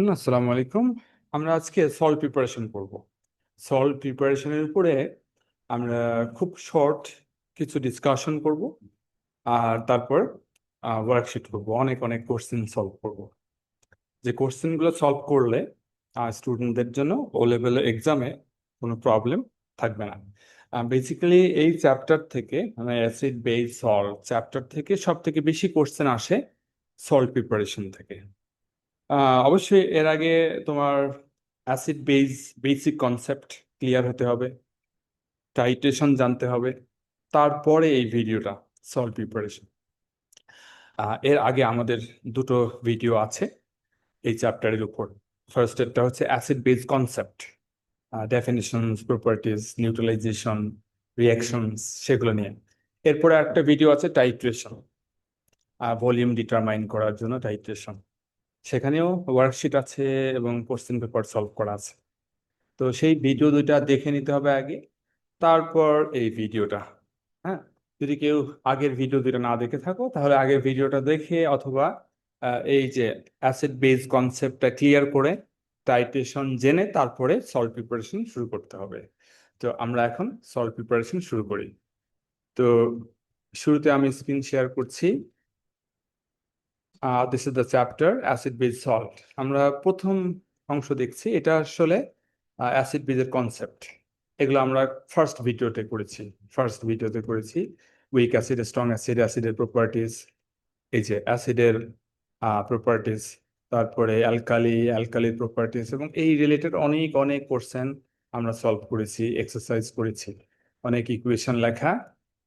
আসসালামু আলাইকুম। আমরা আজকে সল্ট প্রিপারেশন করব। সল্ট প্রিপারেশনের উপরে আমরা খুব শর্ট কিছু ডিসকাশন করব, আর তারপর ওয়ার্কশিট করব, অনেক অনেক কোশ্চেন সলভ করব। যে কোশ্চেনগুলো সলভ করলে স্টুডেন্টদের জন্য ও লেভেলের এক্সামে কোনো প্রবলেম থাকবে না। বেসিক্যালি এই চ্যাপ্টার থেকে মানে অ্যাসিড বেস সল্ট চ্যাপ্টার থেকে সব থেকে বেশি কোশ্চেন আসে সল্ট প্রিপারেশন থেকে। অবশ্যই এর আগে তোমার acid base basic concept clear হতে হবে, টাইট্রেশন জানতে হবে, তারপরে এই ভিডিওটা সল্ট প্রিপারেশন। এর আগে আমাদের দুটো ভিডিও আছে এই চ্যাপ্টারের উপর। ফার্স্ট একটা হচ্ছে acid base concept, ডেফিনিশনস, properties, neutralisation, reactions, সেগুলো নিয়ে। এরপরে একটা ভিডিও আছে টাইট্রেশন, ভলিউম ডিটারমাইন করার জন্য টাইট্রেশন। সেখানেও ওয়ার্কশিট আছে এবং কোশ্চেন পেপার সলভ করা আছে। তো সেই ভিডিও দুইটা দেখে নিতে হবে আগে, তারপর এই ভিডিওটা। হ্যাঁ, যদি কেউ আগের ভিডিও দুইটা না দেখে থাকো তাহলে আগের ভিডিওটা দেখে অথবা এই যে অ্যাসিড বেস কনসেপ্টটা ক্লিয়ার করে টাইট্রেশন জেনে তারপরে সল্ট প্রিপারেশন শুরু করতে হবে। তো আমরা এখন সল্ট প্রিপারেশন শুরু করি। তো শুরুতে আমি স্ক্রিন শেয়ার করছি। This is the chapter acid base salt. আমরা প্রথম অংশ দেখছি, এটা আসলে অ্যাসিড বেজের কনসেপ্ট। এগুলো আমরা ফার্স্ট ভিডিওতে করেছি উইক অ্যাসিড, স্ট্রং অ্যাসিড, অ্যাসিডের প্রপার্টিজ, এই যে অ্যাসিডের প্রপার্টিজ, তারপরে অ্যালকালির প্রপার্টিজ, এবং এই রিলেটেড অনেক অনেক কোশ্চেন আমরা সলভ করেছি, এক্সারসাইজ করেছি, অনেক ইকুয়েশন লেখা,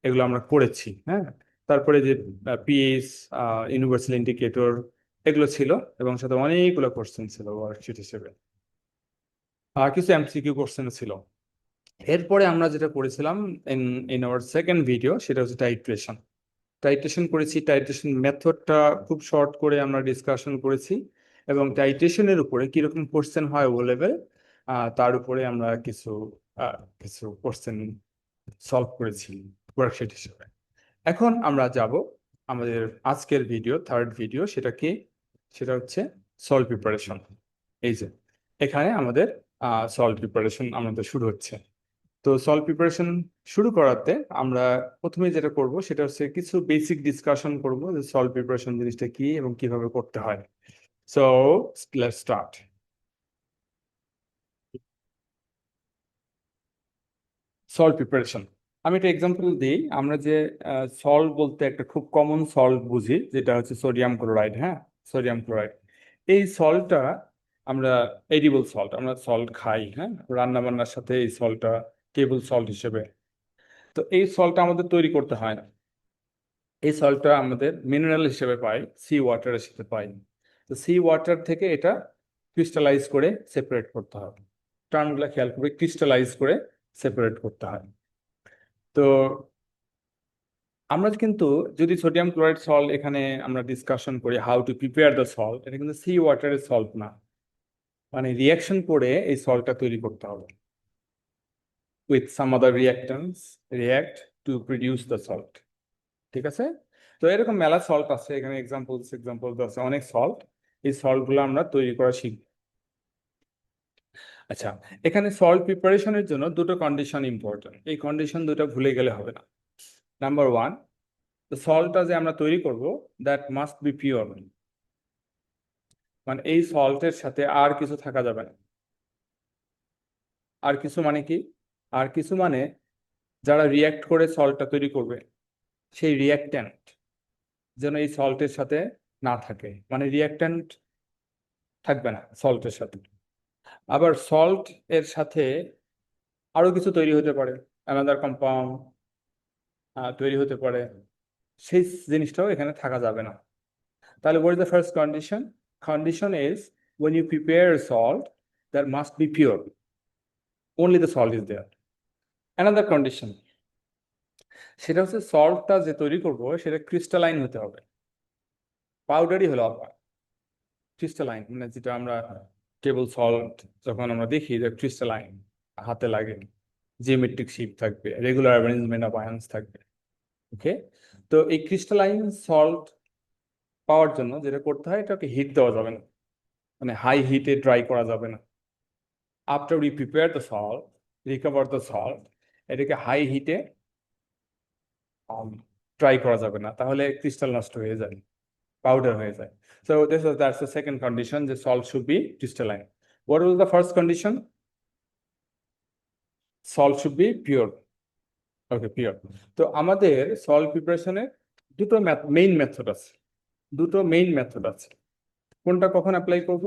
এগুলো আমরা করেছি। হ্যাঁ, তারপরে যে পিএইচ, ইউনিভার্সাল ইন্ডিকেটর, এগুলো ছিল, এবং সাথে অনেকগুলো কোশ্চেন ছিল ওয়ার্কশিট হিসেবে। কিছু এমসিকিউ কোশ্চেন ছিল। এরপরে আমরা যেটা করেছিলাম in in our second video, সেটা হচ্ছে টাইট্রেশন। টাইট্রেশন করেছি, টাইট্রেশন মেথডটা খুব শর্ট করে আমরা ডিসকাশন করেছি, এবং টাইট্রেশনের উপরে কিরকম কোশ্চেন হয় ও লেভেল, তার উপরে আমরা কিছু কোশ্চেন সলভ করেছি ওয়ার্কশিট হিসেবে। এখন আমরা যাব আমাদের আজকের ভিডিও, থার্ড ভিডিও। সেটা কি? সেটা হচ্ছে সল্ট প্রিপারেশন। এই যে এখানে আমাদের সল্ট প্রিপারেশন আমাদের শুরু হচ্ছে। তো সলভ প্রিপারেশন শুরু করাতে আমরা প্রথমে যেটা করব সেটা হচ্ছে কিছু বেসিক ডিসকাশন করব যে সলভ প্রিপারেশন জিনিসটা কি এবং কিভাবে করতে হয়। So let's start. Salt preparation, আমি একটা এক্সাম্পল দিই। আমরা যে সল্ট বলতে একটা খুব কমন সল্ট বুঝি, যেটা হচ্ছে সোডিয়াম ক্লোরাইড। হ্যাঁ, সোডিয়াম ক্লোরাইড, এই সল্টটা আমরা এডিবল সল্ট, আমরা সল্ট খাই। হ্যাঁ, রান্না বান্নার সাথে এই সল্টটা টেবল সল্ট হিসেবে। তো এই সল্টটা আমাদের তৈরি করতে হয় না, এই সল্টটা আমাদের মিনারেল হিসেবে পাই, সি ওয়াটারের সাথে পাই। তো সি ওয়াটার থেকে এটা ক্রিস্টালাইজ করে সেপারেট করতে হবে। টার্মগুলো খেয়াল করবে, ক্রিস্টালাইজ করে সেপারেট করতে হয়। তো আমরা কিন্তু যদি সোডিয়াম ক্লোরাইড সল্ট এখানে আমরা ডিসকাশন করি how to prepare the salt, এটা কিন্তু সি ওয়াটারের সল্ট না, মানে রিয়াকশন করে এই সল্টটা তৈরি করতে হবে with some other রিয়াক্ট্যান্টস, react to produce the salt. ঠিক আছে? তো এরকম মেলা সল্ট আছে, এখানে এক্সাম্পল আছে অনেক সল্ট। এই সল্ট গুলো আমরা তৈরি করা শিখব। আচ্ছা, এখানে সল্ট প্রিপারেশনের জন্য দুটো কন্ডিশন ইম্পর্টেন্ট, এই কন্ডিশন দুটো ভুলে গেলে হবে না। নাম্বার ওয়ান, সল্টটা যে আমরা তৈরি করব দ্যাট মাস্ট বি পিওর, মানে এই সল্টের সাথে আর কিছু থাকা যাবে না। আর কিছু মানে কি? আর কিছু মানে যারা রিয়াক্ট করে সল্টটা তৈরি করবে সেই রিয়াক্ট্যান্ট যেন এই সল্টের সাথে না থাকে, মানে রিয়াক্ট্যান্ট থাকবে না সল্টের সাথে। আবার সল্ট এর সাথে আরো কিছু তৈরি হতে পারে, অ্যানাদার কম্পাউন্ড তৈরি হতে পারে, সেই জিনিসটাও এখানে থাকা যাবে না। তাহলে what is the first condition? Condition is when you prepare salt that must be pure, only the salt is there. Another condition, সেটা হচ্ছে সল্টটা যে তৈরি করব সেটা ক্রিস্টালাইন হতে হবে, পাউডারই হলো আবার ক্রিস্টালাইন, মানে যেটা আমরা টেবল সল্ট যখন আমরা দেখি যে ক্রিস্টালাইন হাতে লাগে, জিওমেট্রিক শেপ থাকবে, রেগুলার অ্যারেঞ্জমেন্ট অফ আয়ন্স থাকবে। ওকে, তো এই ক্রিস্টালাইন সল্ট পাওয়ার জন্য যেটা করতে হয়, এটাকে হিট দেওয়া যাবে না। মানে হাই হিটে ড্রাই করা যাবে না। After we prepare the salt, recover the salt, এটাকে হাই হিটে ড্রাই করা যাবে না, তাহলে ক্রিস্টাল নষ্ট হয়ে যায়, পাউডার হয়ে যায়। So that's the second condition, the salt should be crystalline. What was the first condition? Salt should be pure. Okay, pure. তো আমাদের সল্ট প্রিপারেশনে দুটো মেইন মেথড আছে, কোনটা কখন অ্যাপ্লাই করব?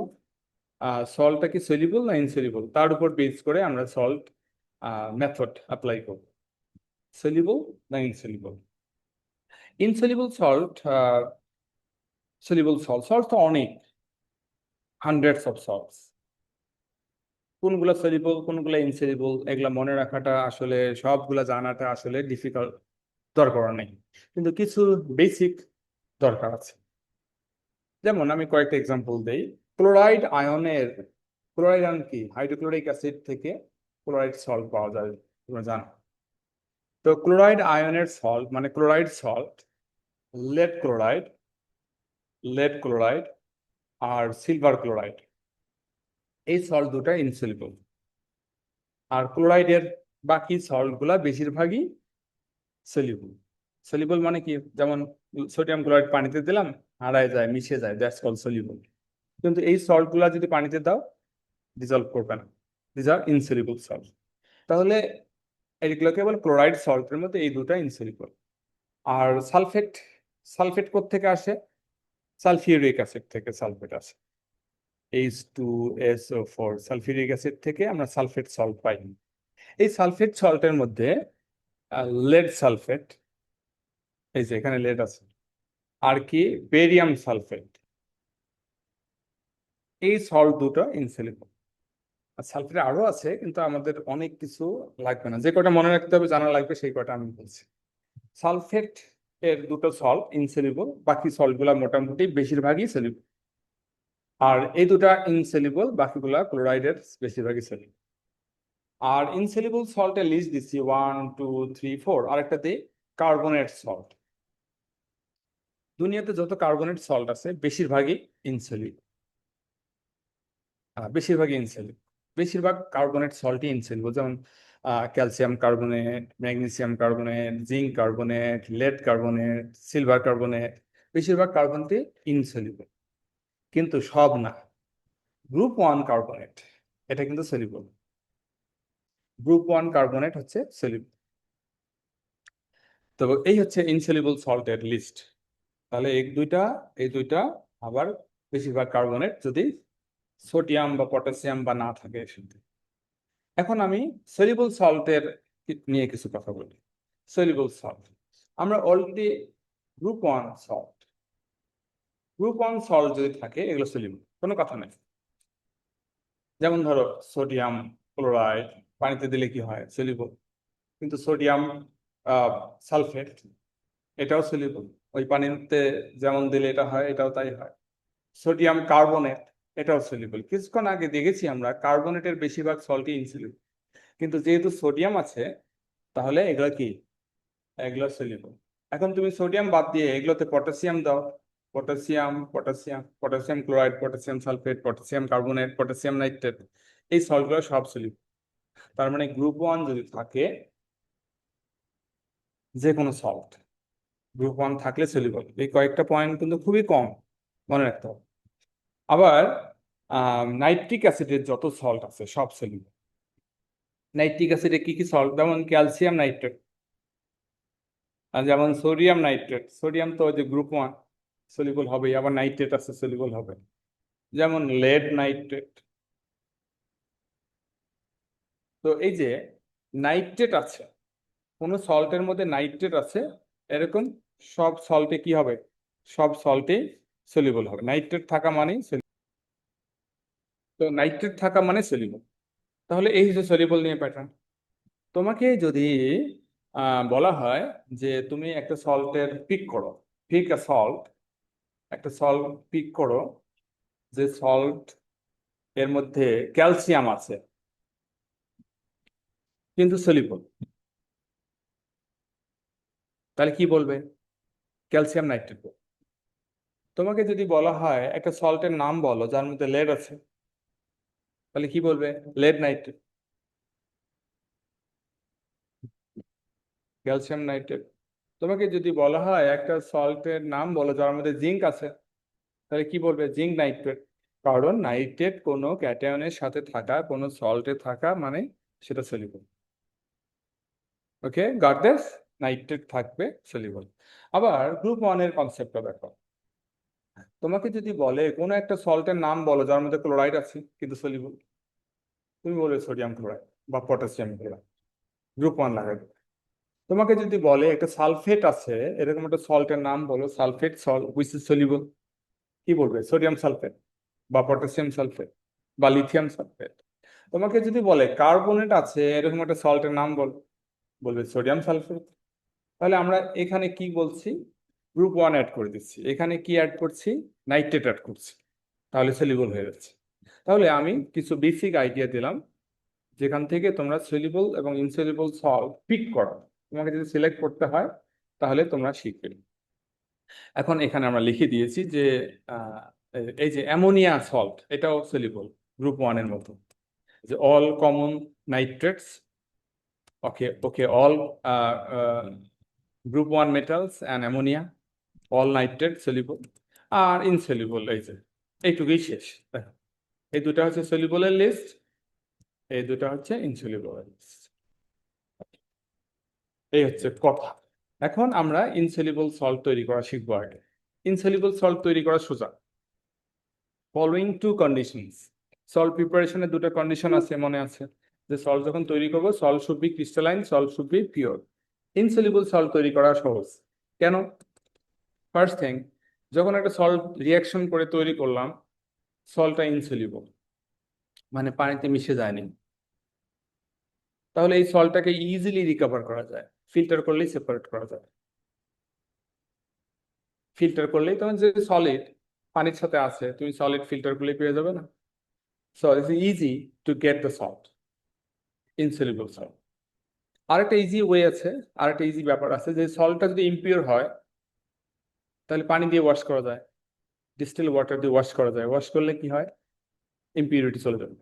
সল্টটা কি সলিউবল না ইনসলিউবল, তার উপর বেস করে আমরা সল্ট মেথড অ্যাপ্লাই করব। সলিউবল না insoluble? Insoluble salt, soluble salt তো অনেক, হান্ড্রেডস অফ সল্টস। কোনগুলো সলিউবল কোনগুলো ইনসলিউবল এগুলা মনে রাখাটা আসলে, সবগুলা জানাটা আসলে ডিফিকাল্ট, দরকার নেই, কিন্তু কিছু বেসিক দরকার আছে। যেমন আমি কয়েকটা এক্সাম্পল দেই। ক্লোরাইড আয়নের, ক্লোরাইড আয়ন কি? হাইড্রোক্লোরিক অ্যাসিড থেকে ক্লোরাইড সল্ট পাওয়া যায়, তোমরা জানো। তো ক্লোরাইড আয়নের সল্ট মানে ক্লোরাইড সল্ট, লেড ক্লোরাইড, আর সিলভার ক্লোরাইড, এই সল্ট দুটা ইনসলিউবল। আর ক্লোরাইডের বাকি সল্ট গুলা বেশিরভাগই সলিউবল। সলিউবল মানে কি? যেমন সোডিয়াম ক্লোরাইড পানিতে দিলাম, হারায় যায়, মিশে যায়, দ্যাটস কল সলিউবল। কিন্তু এই সল্ট গুলা যদি পানিতে দাও, ডিজলভ করবে না, দিজ আর ইনসলিউবল সল্ট। তাহলে এগুলো কেবল ক্লোরাইড সল্টের মধ্যে এই দুটা ইনসলিউবল। আর সালফেট, সালফেট কোত্থেকে আসে? সালফিউরিক অ্যাসিড থেকে সালফেট আসে, H2SO4, সালফিউরিক অ্যাসিড থেকে আমরা সালফেট সল্ট পাই। এই সালফেট সল্টের মধ্যে লেড সালফেট, এই যে এখানে লেড আছে, আর কি বেরিয়াম সালফেট, এই সল্ট দুটো ইনসলিউবল। আর সালফেট আরো আছে, কিন্তু আমাদের অনেক কিছু লাগবে না, যে কটা মনে রাখতে হবে জানা লাগবে সেই কটা আমি বলছি। সালফেট এর দুটো সল্ট ইনসলিউবল, বাকি সল্ট গুলা মোটামুটি বেশিরভাগই সলিউবল। আর এই দুটা ইনসলিউবল, বাকিগুলা ক্লোরাইডের বেশিরভাগই সলিউবল। আর ইনসলিউবল সল্টের লিস্ট দিচ্ছি 1 2 3 4। আরেকটা দিই, কার্বনেট সল্ট। দুনিয়াতে যত কার্বনেট সল্ট আছে বেশিরভাগই ইনসলিউবল, বেশিরভাগ কার্বনেট সল্টই ইনসলিউবল। যেমন calcium carbonate, magnesium carbonate, zinc carbonate, lead carbonate, silver carbonate, বেশিরভাগ কার্বনটি ইনসলিউবল। কিন্তু সব না। গ্রুপ 1 কার্বনেট, এটা কিন্তু সলিউবল। গ্রুপ 1 কার্বনেট হচ্ছে সলিউবল। তো এই হচ্ছে ইনসলিউবল সল্টের লিস্ট। তাহলে এই দুইটা আবার বেশিরভাগ কার্বনেট যদি সোডিয়াম বা পটাশিয়াম বা না থাকে এর সাথে। এখন আমি সলিউবল সল্টের নিয়ে কিছু কথা বলি। সলিউবল সল্ট আমরা অলরেডি গ্রুপ 1 সল্ট যদি থাকে এগুলো সলিউবল, কোনো কথা নেই। যেমন ধরো সোডিয়াম ক্লোরাইড পানিতে দিলে কি হয়? সলিউবল। কিন্তু সোডিয়াম সালফেট, এটাও সলিউবল, ওই পানিতে যেমন দিলে এটা হয়, এটাও তাই হয়। সোডিয়াম কার্বনেট, এটাও সলিউবল। কিছুক্ষণ আগে দেখেছি আমরা কার্বনেটের বেশিরভাগ সল্টই ইনসলিউবল, কিন্তু যেহেতু সোডিয়াম আছে তাহলে এগুলো কি? এগুলো সলিউবল। এখন তুমি সোডিয়াম বাদ দিয়ে এগুলোতে পটাশিয়াম দাও, potassium chloride, potassium sulphate, potassium carbonate, potassium nitrate, এই সল্টগুলো সব সলিউবল। তার মানে গ্রুপ 1 যদি থাকে, যে কোনো সল্ট গ্রুপ 1 থাকলে সলিউবল। এই কয়েকটা পয়েন্ট কিন্তু খুবই কম, মনে রাখতে হবে। আবার নাইট্রিক অ্যাসিডের যত সল্ট আছে সব সলিউবল। নাইট্রিক অ্যাসিডে কি কি সল্ট? যেমন ক্যালসিয়াম নাইট্রেট, আর যেমন সোডিয়াম নাইট্রেট। সোডিয়াম তো ওই যে গ্রুপ 1 সলিউবল হবে, আবার নাইট্রেট আছে সলিউবল হবে। যেমন লেড নাইট্রেট। তো এই যে নাইট্রেট আছে, কোন সল্টের মধ্যে নাইট্রেট আছে, এরকম সব সল্টে কি হবে? সব সল্টে সলিউবল হবে। নাইট্রেট থাকা মানেই তো নাইট্রেট থাকা মানে সলিউবল। তাহলে এই হচ্ছে সলিউবল নিয়ে প্যাটার্ন। তোমাকে যদি বলা হয় যে তুমি একটা সল্টের পিক করো, পিক আ সল্ট, একটা সল্ট পিক করো যে সল্ট এর মধ্যে ক্যালসিয়াম আছে কিন্তু সলিউবল, তাহলে কি বলবে? Calcium nitrate. তোমাকে যদি বলা হয় একটা সল্টের নাম বলো যার মধ্যে লেড আছে, তাহলে কি বলবে? Lead nitrate, calcium nitrate. তোমাকে যদি বলা হয় একটা সল্টের নাম বলো যার মধ্যে জিঙ্ক আছে, তাহলে কি বলবে? Zinc nitrate. কারণ নাইট্রেট কোনো ক্যাটায়নের সাথে থাকা, কোনো সল্টে থাকা মানে সেটা soluble. Okay, got this? Nitrate থাকবে, সলিউবল। আবার গ্রুপ ওয়ানের কনসেপ্টটা দেখো। তোমাকে যদি বলে কোনো একটা সল্টের নাম বলো যার মধ্যে ক্লোরাইড আছে কিন্তু সলিউবল, তুমি বলবে সোডিয়াম ক্লোরাইড বা পটাশিয়াম ক্লোরাইড, গ্রুপ ওয়ান লাগাবে। তোমাকে যদি বলে একটা সালফেট আছে, এরকম একটা সল্টের নাম বলো, sulphate salt which is soluble, কি বলবে? সোডিয়াম সালফেট বা পটাশিয়াম সালফেট বা লিথিয়াম সালফেট। তোমাকে যদি বলে কার্বনেট আছে, এরকম একটা সল্টের নাম বলবে সোডিয়াম সালফেট। তাহলে আমরা এখানে কি বলছি? গ্রুপ ওয়ান অ্যাড করে দিচ্ছি, এখানে কি অ্যাড করছি? নাইট্রেট অ্যাড করছি, তাহলে সলিউবল হয়ে যাচ্ছে। তাহলে আমি কিছু বেসিক আইডিয়া দিলাম, যেখান থেকে তোমরা সলিউবল এবং ইনসলিউবল সল্ট পিক করো। তোমাকে যদি সিলেক্ট করতে হয় তাহলে তোমরা শিখবে। এখন এখানে আমরা লিখে দিয়েছি যে আহ, এই যে অ্যামোনিয়া সল্ট, এটাও সলিউবল গ্রুপ ওয়ানের মতো, যে all common nitrates, okay okay, all group one metals and ammonia, all nitrate soluble. আর ইনসলিউবল এই যে এইটুকুই শেষ। দেখো, এই দুটা হচ্ছে সলিউবলের লিস্ট, এই দুটা হচ্ছে ইনসলিউবলের লিস্ট। এই হচ্ছে কথা। এখন আমরা ইনসলিউবল সল্ট তৈরি করা শিখবো আগে। ইনসলিউবল সল্ট তৈরি করা সোজা, ফলোইং টু কন্ডিশনস। সল্ট প্রিপারেশনের দুটো কন্ডিশন আছে, মনে আছে? যে সল্ট যখন তৈরি করবো, salt should be crystalline, salt should be pure. Insoluble salt তৈরি করা সহজ কেন? ফার্স্ট থিং, যখন একটা সল্ট রিয়াকশন করে তৈরি করলাম, সল্টটা ইনসলিউবল মানে পানিতে মিশে যায়নি, তাহলে এই সল্টটাকে ইজিলি রিকভার করা যায়, ফিল্টার করলেই সেপারেট করা যায়। ফিল্টার করলেই তোমার যে সলিড পানির সাথে আছে, তুমি সলিড ফিল্টার করলেই পেয়ে যাবে না। So it's easy to get the salt, insoluble salt. আরেকটা ইজি ওয়ে আছে, আরেকটা ইজি ব্যাপার আছে, যে সল্টটা যদি ইমপিওর হয় তাহলে পানি দিয়ে ওয়াশ করা যায়, ডিস্টিল ওয়াটার দিয়ে ওয়াশ করা যায়। ওয়াশ করলে কি হয়? ইমপিউরিটি চলে যাবে,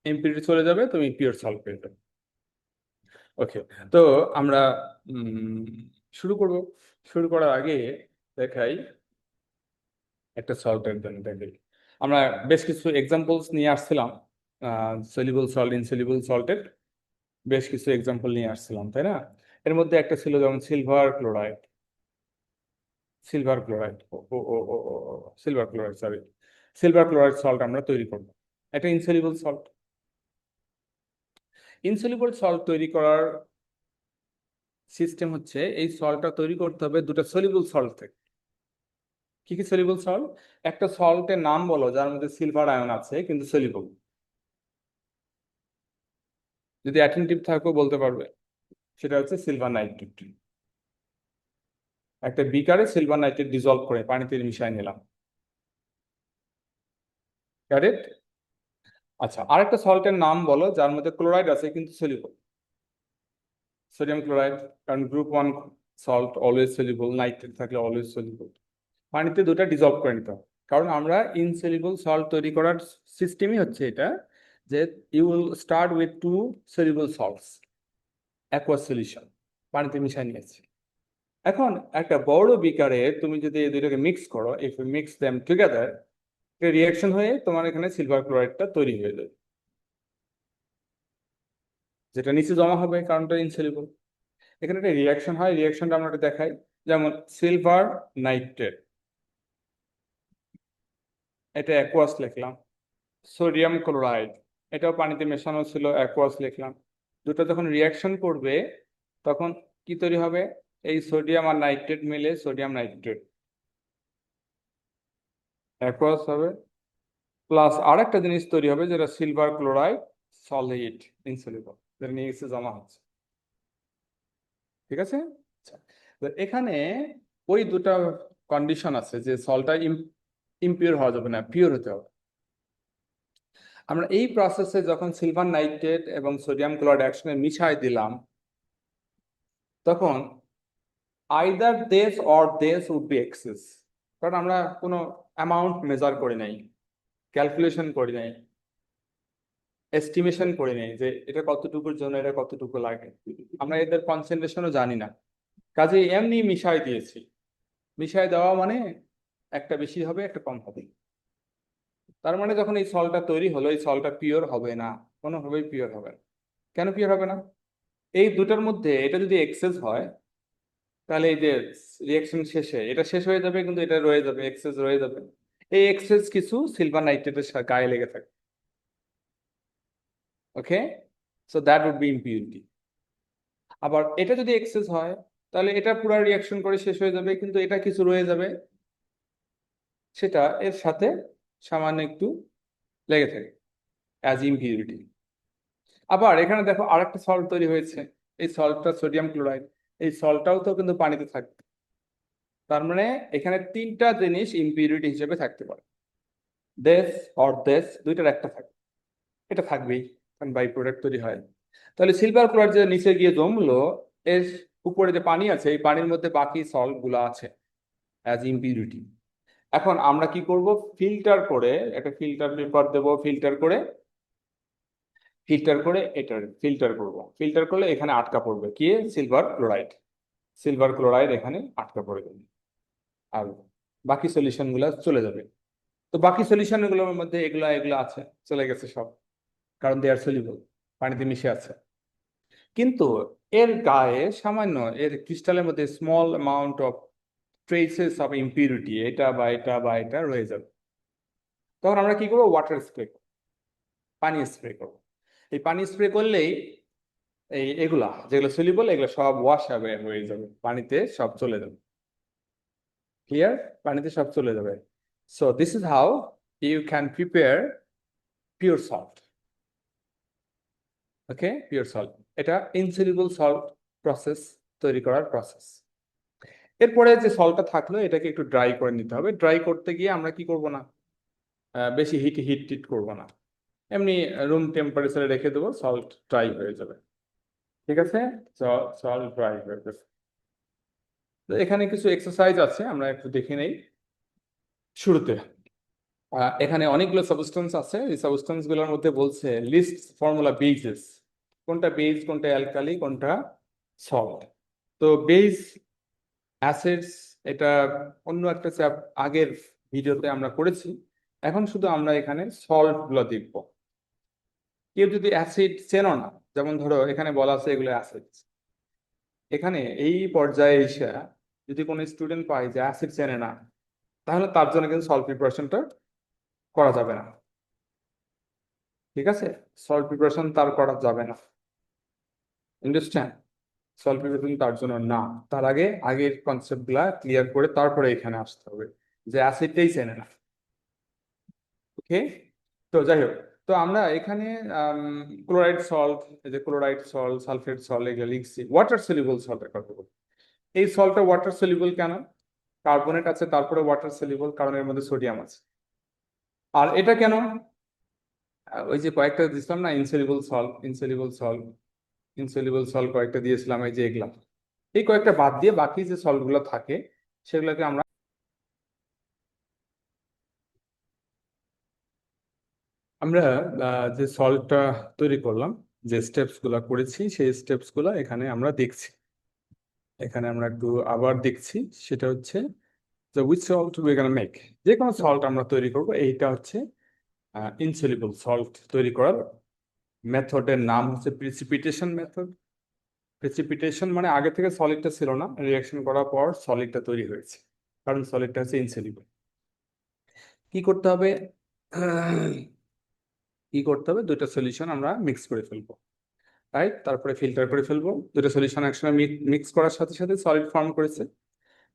ইমপিউরিটি চলে যাবে, তুমি পিওর সল্ট পেয়ে যাবে। ওকে, তো আমরা উম, শুরু করব। শুরু করার আগে দেখাই একটা সল্টের জন্য দেখাই। আমরা বেশ কিছু এক্সাম্পলস নিয়ে আসছিলাম, সলিউবল সল্ট, ইনসলিউবল সল্টের বেশ কিছু এক্সাম্পল নিয়ে আসছিলাম, তাই না? এর মধ্যে একটা ছিল যেমন silver chloride, silver chloride silver chloride, sorry, silver chloride salt আমরা তৈরি করব, একটা ইনসলিউবল সল্ট। ইনসলিউবল সল্ট তৈরি করার সিস্টেম হচ্ছে, এই সল্টটা তৈরি করতে হবে দুটো সলিউবল সল্ট থেকে। কি কি সলিউবল সল্ট? একটা সল্টের নাম বলো যার মধ্যে সিলভার আয়ন আছে কিন্তু সলিউবল, যদি অ্যাটেনটিভ থাকো বলতে পারবে, সেটা হচ্ছে সিলভার নাইট্রেট। একটা বিকারে সিলভার নাইট্রেট ডিজলভ করে পানিতে মিশিয়ে নিলাম, কারেক্ট? আচ্ছা, আরেকটা সল্টের নাম বলো যার মধ্যে ক্লোরাইড আছে কিন্তু সলিউবল, সোডিয়াম ক্লোরাইড। কারণ group one salt always soluble, nitrate থাকলে অলওয়েজ সলিউবল। পানিতে দুটা ডিজলভ করে নিতে হবে। কারণ আমরা ইনসলিউবল সল্ট তৈরি করার সিস্টেমই হচ্ছে এটা, যে you will start with two soluble salts, aqueous solution, পানিতে মিশিয়ে নিয়েছি। এখন একটা বড় বিকারে তুমি যদি এই দুইটাকে মিক্স করো, if you mix them together, reaction হয়ে তোমার এখানে সিলভার ক্লোরাইডটা তৈরি হয়ে যাবে, যেটা নিচে জমা হবে কারণ এটা ইনসলিউবল। এখানে একটা রিয়াকশন হয়, রিয়াকশনটা আমরা একটা দেখাই। যেমন সিলভার নাইট্রেট, এটা অ্যাকোয়াস লিখলাম। সোডিয়াম ক্লোরাইড, এটাও পানিতে মেশানো ছিল, অ্যাকোয়াস লিখলাম। দুটো যখন রিয়াকশন করবে তখন কি তৈরি হবে? এই সোডিয়াম আর নাইট্রেট মিলে সোডিয়াম নাইট্রেট, অ্যাকোয়াস হবে। প্লাস আরেকটা জিনিস তৈরি হবে যেটা সিলভার ক্লোরাইড সলিড, ইনসলিউবল, যেটা নিয়ে এসে জমা হচ্ছে। ঠিক আছে? আচ্ছা, তো এখানে ওই দুটা কন্ডিশন আছে, যে সল্টটা ইমপিওর হওয়া যাবে না, পিওর হতে হবে। আমরা এই প্রসেসে যখন সিলভার নাইট্রেট এবং সোডিয়াম ক্লোরাইড একসঙ্গে মিশাই দিলাম, তখন either this or this would be excess, কারণ আমরা কোনো অ্যামাউন্ট মেজার করি নাই, ক্যালকুলেশন করি নাই, এস্টিমেশন করি নাই যে এটা কতটুকুর জন্য এটা কতটুকু লাগে। আমরা এদের কনসেন্ট্রেশনও জানি না, কাজে এমনি মিশাই দিয়েছি। মিশাই দেওয়া মানে একটা বেশি হবে একটা কম হবে। তার মানে যখন এই সলটা তৈরি হলো, এই সলটা পিওর হবে না, কোনোভাবেই পিওর হবে না। কেন পিওর হবে না? এই দুটার মধ্যে এটা যদি এক্সেস হয়, তাহলে এই যে রিয়াকশন শেষে এটা শেষ হয়ে যাবে, কিন্তু এটা রয়ে যাবে, এক্সেস রয়ে যাবে। এই এক্সেস কিছু সিলভার নাইট্রেটের গায়ে লেগে থাকে। Okay, so that would be impurity. আবার এটা যদি এক্সেস হয়, তাহলে এটা পুরো রিয়াকশন করে শেষ হয়ে যাবে, কিন্তু এটা কিছু রয়ে যাবে, সেটা এর সাথে সামান্য একটু লেগে থাকে, অ্যাজ ইম্পিউরিটি। আবার এখানে দেখো আরেকটা সল্ট তৈরি হয়েছে, এই সল্টটা সোডিয়াম ক্লোরাইড। এই সল্টটাও তো কিন্তু পানিতে থাকে। তার মানে এখানে তিনটা জিনিস ইম্পিউরিটি হিসেবে থাকতে পারে, দেশ অর দেশ, দুইটার একটা থাকে। এটা থাকবেই, কারণ বাই প্রোডাক্ট তৈরি হয়। তাহলে সিলভার ক্লোরাইড যে নিচে গিয়ে জমলো, এর উপরে যে পানি আছে, এই পানির মধ্যে বাকি সল্ট গুলো আছে অ্যাজ ইম্পিউরিটি। এখন আমরা কি করব? ফিল্টার করে, একটা ফিল্টার পেপার দেবো, ফিল্টার করে এটা ফিল্টার করব। ফিল্টার করলে এখানে আটকা পড়বে কি? Silver chloride. সিলভার ক্লোরাইড এখানে আটকা পড়ে যাবে, আর বাকি সলিউশন গুলো চলে যাবে। তো বাকি সলিউশন গুলোর মধ্যে এগুলা এগুলো আছে, চলে গেছে সব, কারণ দে আর সলিউবল, পানিতে মিশে আছে। কিন্তু এর গায়ে সামান্য, এর ক্রিস্টালের মধ্যে small amount of traces of impurity, এটা বা এটা বা এটা রয়ে যাবে। তখন আমরা কি করবো? ওয়াটার স্প্রে, পানি স্প্রে করবো। এই পানি স্প্রে করলেই এগুলা যেগুলো সলিউবল, এগুলো সব ওয়াশ হয়ে যাবে, পানিতে সব চলে যাবে। ক্লিয়ার? পানিতে সব চলে যাবে। So this is how you can prepare pure salt. Okay, pure salt, এটা ইনসলিউবল সল্ট প্রসেস, তৈরি করার প্রসেস। এরপরে যে সল্টটা থাকলো, এটাকে একটু ড্রাই করে নিতে হবে। ড্রাই করতে গিয়ে আমরা কি করব না, বেশি হিট করবো না, এমনি রুম টেম্পারেচারে রেখে দেবো, সল্ট ড্রাই হয়ে যাবে। ঠিক আছে, সল্ট ড্রাই হয়ে যাবে। তো এখানে কিছু এক্সারসাইজ আছে, আমরা একটু দেখে নেই। শুরুতে এখানে অনেকগুলো সাবস্টেন্স আছে, এই সাবস্টেন্স গুলোর মধ্যে বলছে লিস্ট ফর্মুলা বেজেস, কোনটা বেজ, কোনটা অ্যালকালি, কোনটা সল্ট। তো বেজ, অ্যাসিডস, এটা অন্য একটা আগের ভিডিওতে আমরা করেছি। এখন শুধু আমরা এখানে সল্ট গুলো দেখবো। কেউ যদি অ্যাসিড চেনো না, যেমন ধরো এখানে বলা আছে এগুলো অ্যাসিড, এখানে এই পর্যায়ে এসে যদি কোনো স্টুডেন্ট পায় যে অ্যাসিড চেনে না, তাহলে তার জন্য কিন্তু সল্ট প্রিপারেশনটা করা যাবে না। ঠিক আছে, সল্ট প্রিপারেশন তার করা যাবে না, আন্ডারস্ট্যান্ড? সল্ট প্রিপারেশন তার জন্য না। তার আগে আগের কনসেপ্ট গুলা ক্লিয়ার করে তারপরে এখানে আসতে হবে, যে অ্যাসিডটাই চেনে না। ওকে, তো যাই হোক, তো আমরা এখানে ক্লোরাইড সল্ট, এই যে ক্লোরাইড সল্ট, সালফেট সল্ট, এগুলো লিখছি। ওয়াটার সলিউবল সল্টের কথা বলি। এই সল্টটা ওয়াটার সলিউবল কেন? কার্বনেট আছে, তারপরে ওয়াটার সলিউবল, কারণ এর মধ্যে সোডিয়াম আছে। আর এটা কেন? ওই যে কয়েকটা দিছিলাম না, ইনসলিউবল সল্ট কয়েকটা দিয়েছিলাম, এই যে এগুলা, এই কয়েকটা বাদ দিয়ে বাকি যে সল্ট গুলো থাকে সেগুলোকে আমরা আমরা যে সল্টটা তৈরি করলাম, যে স্টেপস গুলা করেছি, সেই স্টেপস গুলা এখানে আমরা দেখছি। এখানে আমরা একটু আবার দেখছি, সেটা হচ্ছে যে which salt we gonna make. যে কোনো সল্ট আমরা তৈরি করব, এইটা হচ্ছে ইনসলিউবল সল্ট তৈরি করার মেথডের নাম হচ্ছে প্রিসিপিটেশন মেথড। প্রেসিপিটেশন মানে আগে থেকে সলিডটা ছিল না, রিয়াকশন করার পর সলিডটা তৈরি হয়েছে, কারণ সলিডটা হচ্ছে ইনসলিউবল। কি করতে হবে? কি করতে হবে? দুইটা সলিউশন আমরা মিক্স করে ফেলবো, রাইট? তারপরে ফিল্টার করে ফেলবো। দুটো সলিউশন একসঙ্গে মিক্স করার সাথে সাথে সলিড ফর্ম করেছে,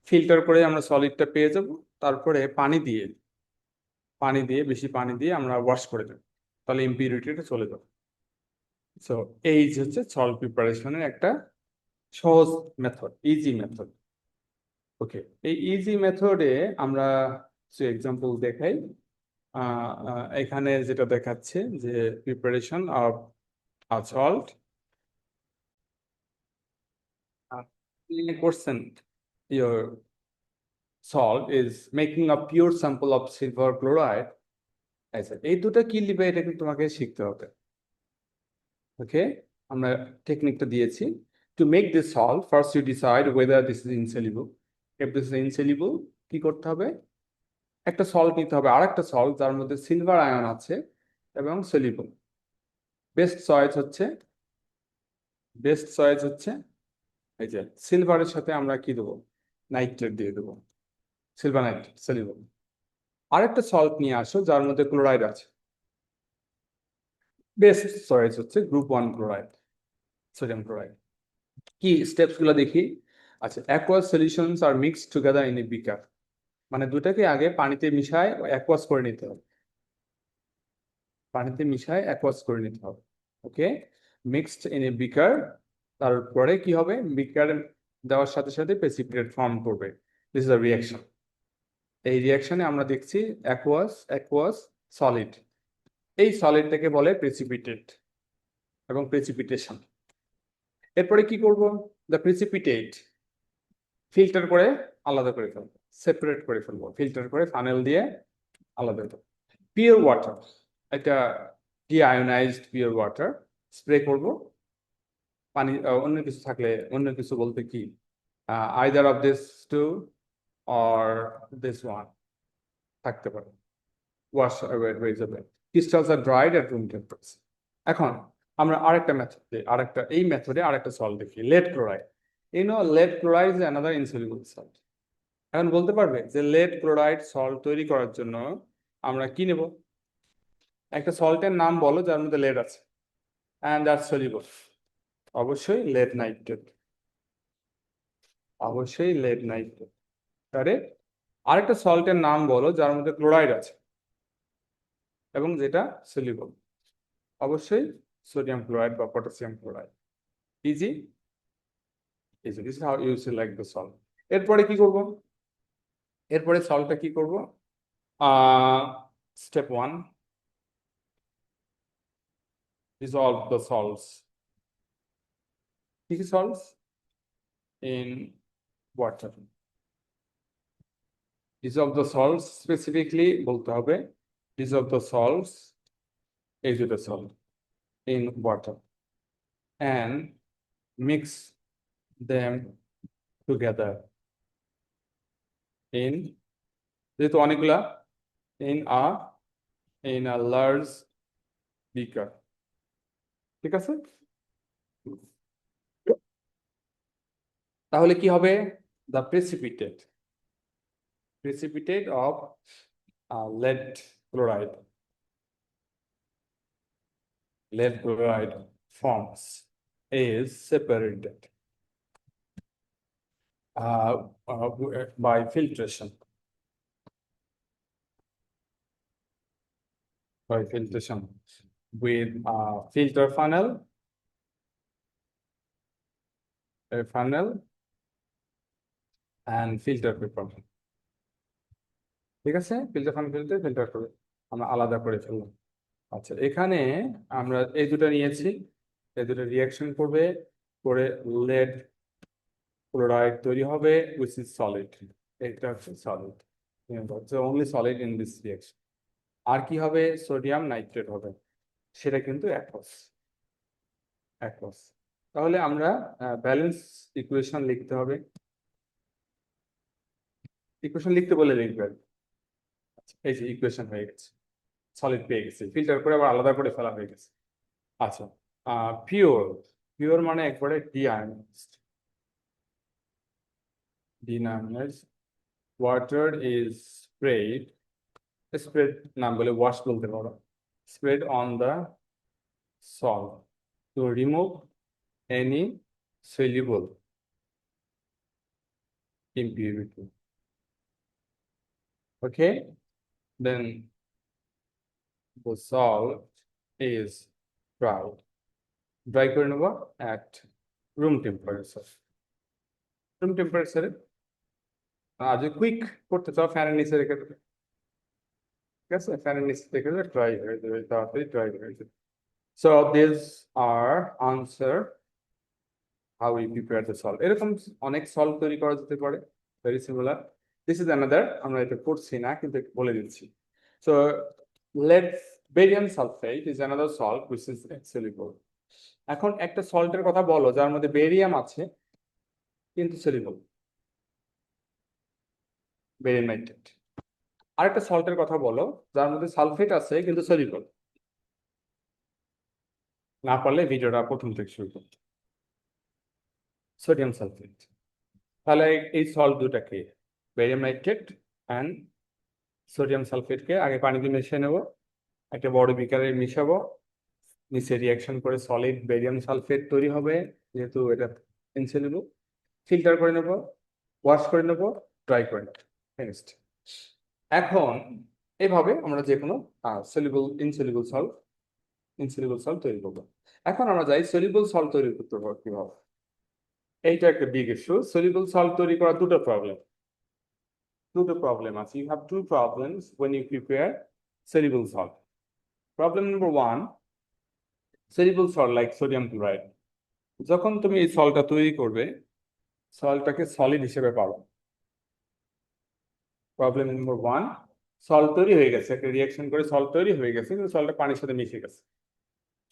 ফিল্টার করে আমরা সলিডটা পেয়ে যাব। তারপরে পানি দিয়ে বেশি পানি দিয়ে আমরা ওয়াশ করে দেবো, তাহলে ইম্পিউরিটিটা চলে যাবে। সো এই যে হচ্ছে সল্ট প্রিপারেশনের একটা সহজ মেথড, ইজি মেথড। ওকে, এই ইজি মেথডে আমরা কিছু এক্সাম্পল দেখাই। এখানে যেটা দেখাচ্ছে যে প্রিপারেশন অফ সল্ট, করছেন your salt is making a pure sample of silver chloride. আচ্ছা, এই দুটো কি লিখবে এটা কিন্তু তোমাকে শিখতে হবে। ওকে, আমরা টেকনিকটা দিয়েছি। To make this salt, first you decide whether this is insoluble. If this is insoluble, কি করতে হবে? একটা সল্ট নিতে হবে, আর একটা সল্ট যার মধ্যে সিলভার আয়ন আছে এবং সলিউবল। বেস্ট চয়েস হচ্ছে এই যে সিলভারের সাথে আমরা কি দেবো, নাইট্রেট দিয়ে দেবো, সিলভার নাইট্রেট সলিউবল। আরেকটা সল্ট নিয়ে আসো যার মধ্যে ক্লোরাইড আছে। বেস্ট চয়েস হচ্ছে গ্রুপ 1 ক্লোরাইড, সোডিয়াম ক্লোরাইড। কি স্টেপস গুলো দেখি। আচ্ছা, অ্যাকোয়াস সলিউশনস আর mixed together in a beaker, মানে দুটাকে আগে পানিতে মিশায় অ্যাকোয়াস করে নিতে হবে, পানিতে মিশায় অ্যাকোয়াস করে নিতে হবে। ওকে, মিক্সড ইন এ বিকার, তারপরে কি হবে, বিকার দেওয়ার সাথে সাথে প্রেসিপিটেট ফর্ম করবে। This is a reaction. এই রিয়াকশনে আমরা দেখছি অ্যাকোয়াস সলিড, এই সলিডটাকে বলে প্রেসিপিটেট এবং প্রেসিপিটেশন। এরপরে কি করব, দ্য প্রেসিপিটেট ফিল্টার করে আলাদা করে ফেলবো, সেপারেট করে ফেলবো, ফিল্টার করে ফানেল দিয়ে আলাদা করবো। পিওর ওয়াটার, এটা ডিআয়োনাইজড পিওর ওয়াটার স্প্রে করব। পানি অন্য কিছু থাকলে, অন্য কিছু বলতে কি, either of this two or this one থাকতে পারে, ওয়াশ হয়ে যাবে। ক্রিস্টালস আর ড্রাইড এট রুম টেম্পারেচার। এখন আমরা আরেকটা মেথড, এই মেথডে আরেকটা সল্ট দেখি, lead chloride. Lead chloride is another insoluble salt. এখন বলতে পারবে যে লেড ক্লোরাইড সল্ট তৈরি করার জন্য আমরা কি নেব, একটা সল্টের নাম বলো যার মধ্যে লেড আছে অ্যান্ড দ্যাট সলিউবল। অবশ্যই লেড নাইট্রেট, অবশ্যই লেড নাইট্রেট। তাহলে আরেকটা সল্টের নাম বলো যার মধ্যে ক্লোরাইড আছে এবং যেটা সলিউবল। অবশ্যই সোডিয়াম ক্লোরাইড বা potassium chloride. Easy, this is how you select the salt. এরপরে কি করব, এরপরে সল্টটা কি করব, স্টেপ 1, dissolve the salts. কি কি salts? In water. Dissolve the salts specifically বলতে হবে, dissolve the salts, এই দুটো salt in water and mix them together in, যেহেতু অনেকগুলা, in a large beaker। ঠিক আছে, তাহলে কি হবে, the precipitate of lead chloride forms is separated by filtration, with a filter funnel, and filter paper। ঠিক আছে, ফিল্টার ফানেল ফিল্টার করে আমরা আলাদা করে ফেললাম। আচ্ছা, এখানে আমরা এই দুটো নিয়েছি, এই দুটো রিয়াকশন করবে, করে লেড ক্লোরাইড তৈরি হবে, which is solid। এটা হচ্ছে solid, only solid in this reaction। আর কি হবে, সোডিয়াম নাইট্রেট হবে, সেটা কিন্তু অ্যাকোয়াস। তাহলে আমরা ব্যালেন্স ইকুয়েশন লিখতে হবে, ইকুয়েশন লিখতে বলে লিখবেন। এই যে ইকুয়েশন হয়ে গেছে, সলিড পেয়ে গেছে, ফিল্টার করে আবার আলাদা করে ফেলা হয়ে গেছে। আচ্ছা, পিওর মানে একবারে ডিনামিনাইজড ওয়াটার ইজ স্প্রেড নাম বলে ওয়াশ বলতে পারো, spread on the salt to remove any soluble impurity। Okay, then the salt is dry করে নেব at room temperature। রুম টেম্পারেচারে যদি কুইক করতে চাও ফ্যানের নিচে রেখে দেবে, ঠিক আছে, ফ্যানের নিচে রেখে দেবে, ড্রাই হয়ে যাবে, তাড়াতাড়ি ড্রাই হয়ে যাবে। So these are answer how we prepare the salt। এরকম অনেক সল্ট তৈরি করা যেতে পারে, very similar. This is another, আমরা এটা করছি না কিন্তু বলে দিচ্ছি। So let's barium sulphate is another salt which is soluble. এখন একটা সল্টের কথা বলো যার মধ্যে বেরিয়াম আছে কিন্তু সলিউবল, বেরিয়াম নাইট্রেট। আরেকটা সল্টের কথা বলো যার মধ্যে সালফেট আছে কিন্তু সলিউবল। না পারলে ভিডিওটা প্রথম থেকে শুরু করতে। Sodium sulphate. তাহলে এই সল্ট দুটাকে, বেরিয়াম নাইট্রেট অ্যান্ড সোডিয়াম সালফেটকে আগে পানি দিয়ে মিশিয়ে নেব, একটা বড় বিকারে মিশাবো, নিচে রিয়াকশন করে সলিড বেরিয়াম সালফেট তৈরি হবে, যেহেতু এটা ইনসলিউবল। ফিল্টার করে নেব, ওয়াশ করে নেব, ড্রাই করে নেব, ফিনিশড। এখন এভাবে আমরা যে কোনো সলিউবল ইনসলিউবল সল্ট তৈরি করবো। এখন আমরা যাই সলিউবল সল্ট তৈরি করতে পারবো কিভাবে। এইটা একটা বিগ ইস্যু। সলিউবল সল্ট তৈরি করার দুটো প্রবলেম আছে। You have two problems when you prepare soluble salt. Problem number one, soluble salt like sodium chloride. যখন তুমি এই সল্টটা তৈরি করবে, সল্টটাকে সলিড হিসেবে পাবো। প্রবলেম নাম্বার ওয়ান, সল্ট তৈরি হয়ে গেছে, একটা রিয়াকশন করে সল্ট তৈরি হয়ে গেছে কিন্তু সল্টটা পানির সাথে মিশে গেছে,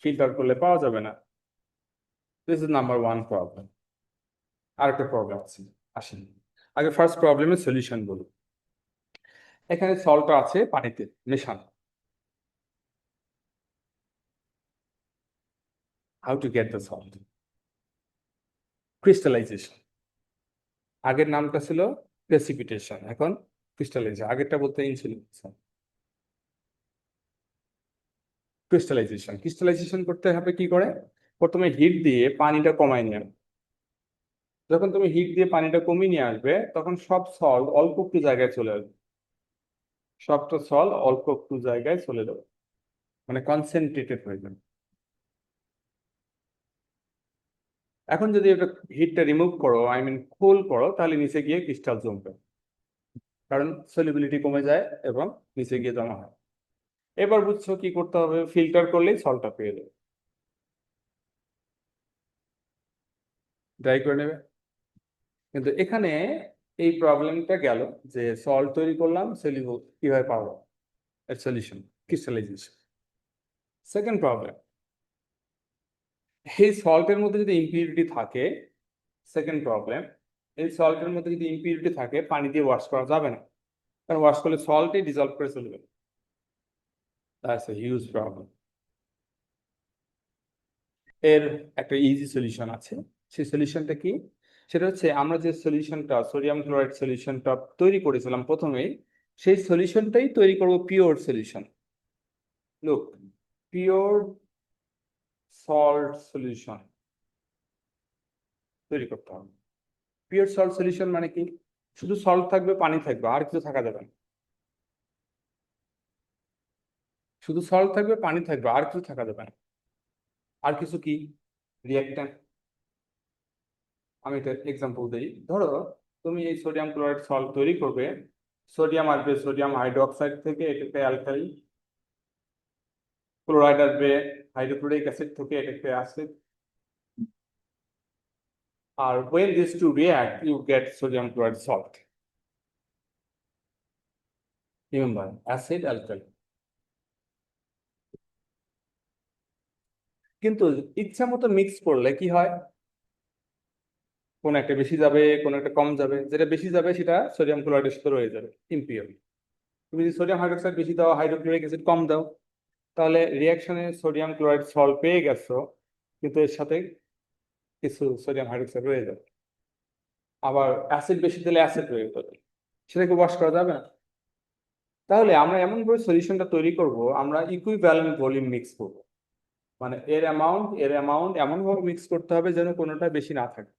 ফিল্টার করলে পাওয়া যাবে না। This is number one problem. আরেকটা প্রবলেম আছে, আসেন আগে ফার্স্ট প্রবলেমের সলিউশন বলুন। এখানে সল্টটা আছে পানিতে মেশানো। How to get the salt? Crystallisation. আগের নামটা ছিল প্রেসিপিটেশন, এখন ক্রিস্টালাইজেশন। আগেরটা বলতে ইনসুলেশন। ক্রিস্টালাইজেশন করতে হবে কি করে? প্রথমে হিট দিয়ে পানিটা কমায় নিয়ে আসবে। যখন তুমি হিট দিয়ে পানিটা কমিয়ে নিয়ে আসবে তখন সব সল্ট অল্প একটু জায়গায় চলে আসবে, সবটা সল্ট অল্প একটু জায়গায় চলে যাবে, মানে কনসেন্ট্রেটেড হয়ে যাবে। এখন যদি এটা হিটটা রিমুভ করো, আই মিন কুল করো, তাহলে নিচে গিয়ে ক্রিস্টাল জমবে, কারণ সলিবিলিটি কমে যায় এবং নিচে গিয়ে জমা হয়। এবার বুঝছো কি করতে হবে? ফিল্টার করলেই সল্টটা পেয়ে যাবে, ড্রাই করে নেবে। কিন্তু এখানে এই প্রবলেমটা গেল যে সল্ট তৈরি করলাম, সলিউবল কিভাবে পাবো? এর সলিউশন ক্রিস্টালাইজেশন। সেকেন্ড প্রবলেম, এই সল্টের মধ্যে যদি ইম্পিউরিটি থাকে, সেকেন্ড প্রবলেম, এই সল্টের মধ্যে যদি ইম্পিউরিটি থাকে পানি দিয়ে ওয়াশ করা যাবে না, কারণ ওয়াশ করলে সল্টই ডিজলভ করে চলে যাবে। That's a huge problem. এর একটা ইজি সলিউশন আছে। সেই সলিউশনটা কি? সেটা হচ্ছে আমরা যে সলিউশনটা সোডিয়াম ক্লোরাইড সলিউশনটা তৈরি করেছিলাম প্রথমেই, সেই সলিউশনটাই তৈরি করব pure solution. Look, pure salt solution তৈরি করতে হবে। পিওর সল্ট সলিউশন মানে কি? শুধু সল্ট থাকবে, পানি থাকবে, আর কিছু থাকা যাবে না। শুধু সল্ট থাকবে, পানি থাকবে, আর কিছু থাকা যাবে না। আর কিছু কি? রিয়াক্ট্যান্ট। আমি এটা এক্সাম্পল দিই। ধরো তুমি এই সোডিয়াম ক্লোরাইড সল্ট তৈরি করবে, সোডিয়াম আসবে সোডিয়াম হাইড্রোক্সাইড থেকে, এটাকে অ্যালকালি। ক্লোরাইড আসবে হাইড্রোক্লোরিক অ্যাসিড থেকে, এটাকে অ্যাসিড। আর when these two react you get sodium chloride salt. Remember, acid alkali. কিন্তু ইচ্ছা মতো মিক্স করলে কি হয়? কোন একটা বেশি যাবে, কোন একটা কম যাবে। যেটা বেশি যাবে সেটা সোডিয়াম ক্লোরাইডের সাথে রয়ে যাবে ইম্পিওর। তুমি যদি সোডিয়াম হাইড্রোক্সাইড বেশি দাও, হাইড্রোক্লোরিক অ্যাসিড কম দাও, তাহলে রিয়াকশনে সোডিয়াম ক্লোরাইড সল্ট পেয়ে গেছো, কিন্তু এর সাথে কিছু সোডিয়াম হাইড্রোক্সাইড রয়ে যাবে। আবার অ্যাসিড বেশি দিলে অ্যাসিড রয়ে যাবে, সেটাকে ওয়াশ করা যাবে না। তাহলে আমরা এমন ভাবে সলিউশনটা তৈরি করব, আমরা ইকুইভ্যালেন্ট ভলিউম মিক্স করব, মানে এর অ্যামাউন্ট এমন ভাবে মিক্স করতে হবে যেন কোনোটা বেশি না থাকে।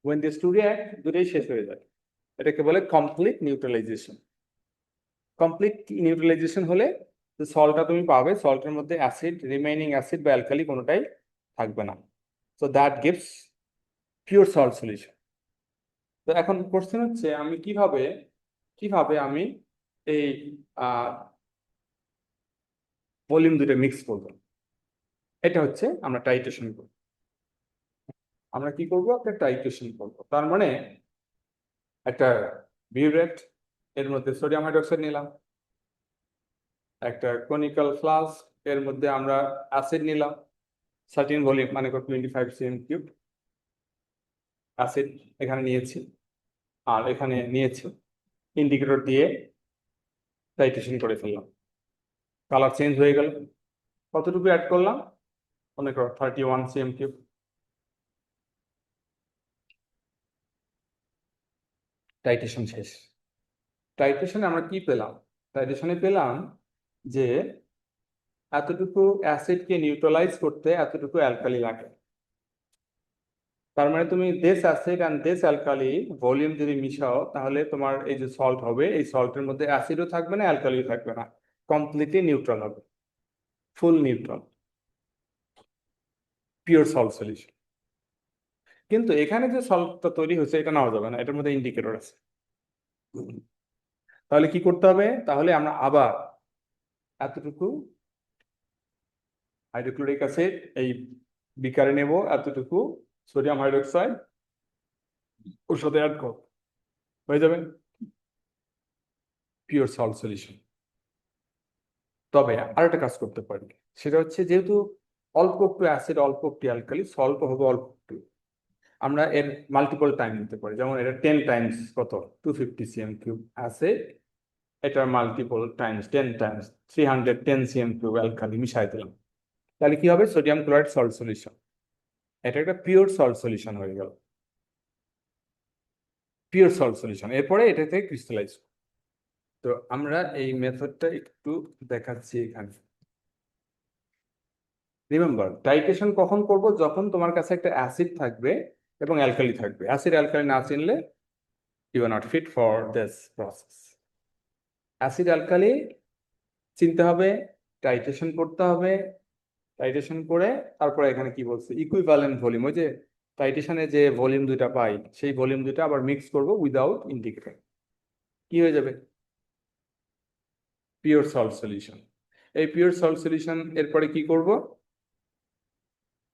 when these two react দুটোই শেষ হয়ে যায়। এটাকে বলে কমপ্লিট নিউট্রালাইজেশন। কমপ্লিট নিউট্রালাইজেশন হলে যে সল্টটা তুমি পাবে, সল্টের মধ্যে অ্যাসিড, রিমেইনিং অ্যাসিড বা অ্যালকালি কোনোটাই থাকবে না। So that gives pure salt solution. তো এখন কোশ্চেন হচ্ছে আমি কিভাবে কিভাবে আমি এই ভলিউম দুটো মিক্স করবো। এটা হচ্ছে আমরা টাইট্রেশন করব। আমরা কি করব? একটা টাইট্রেশন করব। তার মানে একটা বিউরেট, এর মধ্যে সোডিয়াম হাইড্রোক্সাইড নিলাম। একটা কনিক্যাল ফ্লাস্ক, এর মধ্যে আমরা অ্যাসিড নিলাম, সার্টিন ভলিউম, মানে 25 cm³ অ্যাসিড এখানে নিয়েছি, আর এখানে নিয়েছি। ইন্ডিকেটর দিয়ে টাইট্রেশন করে ফেললাম, কালার চেঞ্জ হয়ে গেল। কতটুকু অ্যাড করলাম? মনে করো 31 cm³। টাইট্রেশন শেষ। টাইট্রেশনে আমরা কি পেলাম? টাইট্রেশনে পেলাম যে এতটুকু অ্যাসিডকে নিউট্রালাইজ করতে এতটুকু অ্যালকালি লাগে। তার মানে তুমি this acid and this alkali volume যদি মিশাও, তাহলে তোমার এই যে সল্ট হবে, এই সল্টের মধ্যে অ্যাসিডও থাকবে না, অ্যালকালিও থাকবে না, কমপ্লিটলি নিউট্রাল হবে, ফুল নিউট্রাল, পিওর সল্ট সলিউশন। কিন্তু এখানে যে সল্টটা তৈরি হয়েছে এটা নেওয়া যাবে না, এটার মধ্যে ইন্ডিকেটর আছে। তাহলে কি করতে হবে? তাহলে আমরা আবার এতটুকু হাইড্রোক্লোরিক অ্যাসিড এই বিকারে নেব, এতটুকু সোডিয়াম হাইড্রোক্সাইড ওর সাথে অ্যাড করব, হয়ে যাবে পিওর সল্ট সলিউশন। তবে আরেকটা কাজ করতে পারি, সেটা হচ্ছে যেহেতু অল্প একটু অ্যাসিড অল্প একটু অ্যালকালি, সল্ট হবে অল্প একটু, আমরা এর মাল্টিপল টাইম নিতে পারি। যেমন এটা 10 টাইমস কত, 250 cm³ অ্যাসিড, এটার multiple Times 10 Times 310 cm³ alkali মিশাই দিলাম, তাহলে কি হবে? Sodium chloride salt solution. এটা একটা পিওর সল্ট সলিউশন হয়ে গেল, পিওর সল্ট সলিউশন। এরপরে এটা থেকে ক্রিস্টালাইজ। তো আমরা এই মেথডটা একটু দেখাচ্ছি এখানে। রিমেম্বার, টাইট্রেশন কখন করব? যখন তোমার কাছে একটা অ্যাসিড থাকবে এবং অ্যালকালি থাকবে। অ্যাসিড অ্যালকালি না চিনলে you are not fit for this process. Acid alkali চিনতে হবে, টাইট্রেশন করতে হবে, টাইট্রেশন করে তারপরে এখানে কি বলছে, ইকুইভ্যালেন্ট ভলিউম, ওই যে টাইট্রেশনে যে ভলিউম দুইটা পাই, সেই ভলিউম দুইটা আবার মিক্স করব উইদাউট ইন্ডিকেটর, কি হয়ে যাবে? Pure salt solution. এই পিওর সল্ট সলিউশন এরপরে কি করব?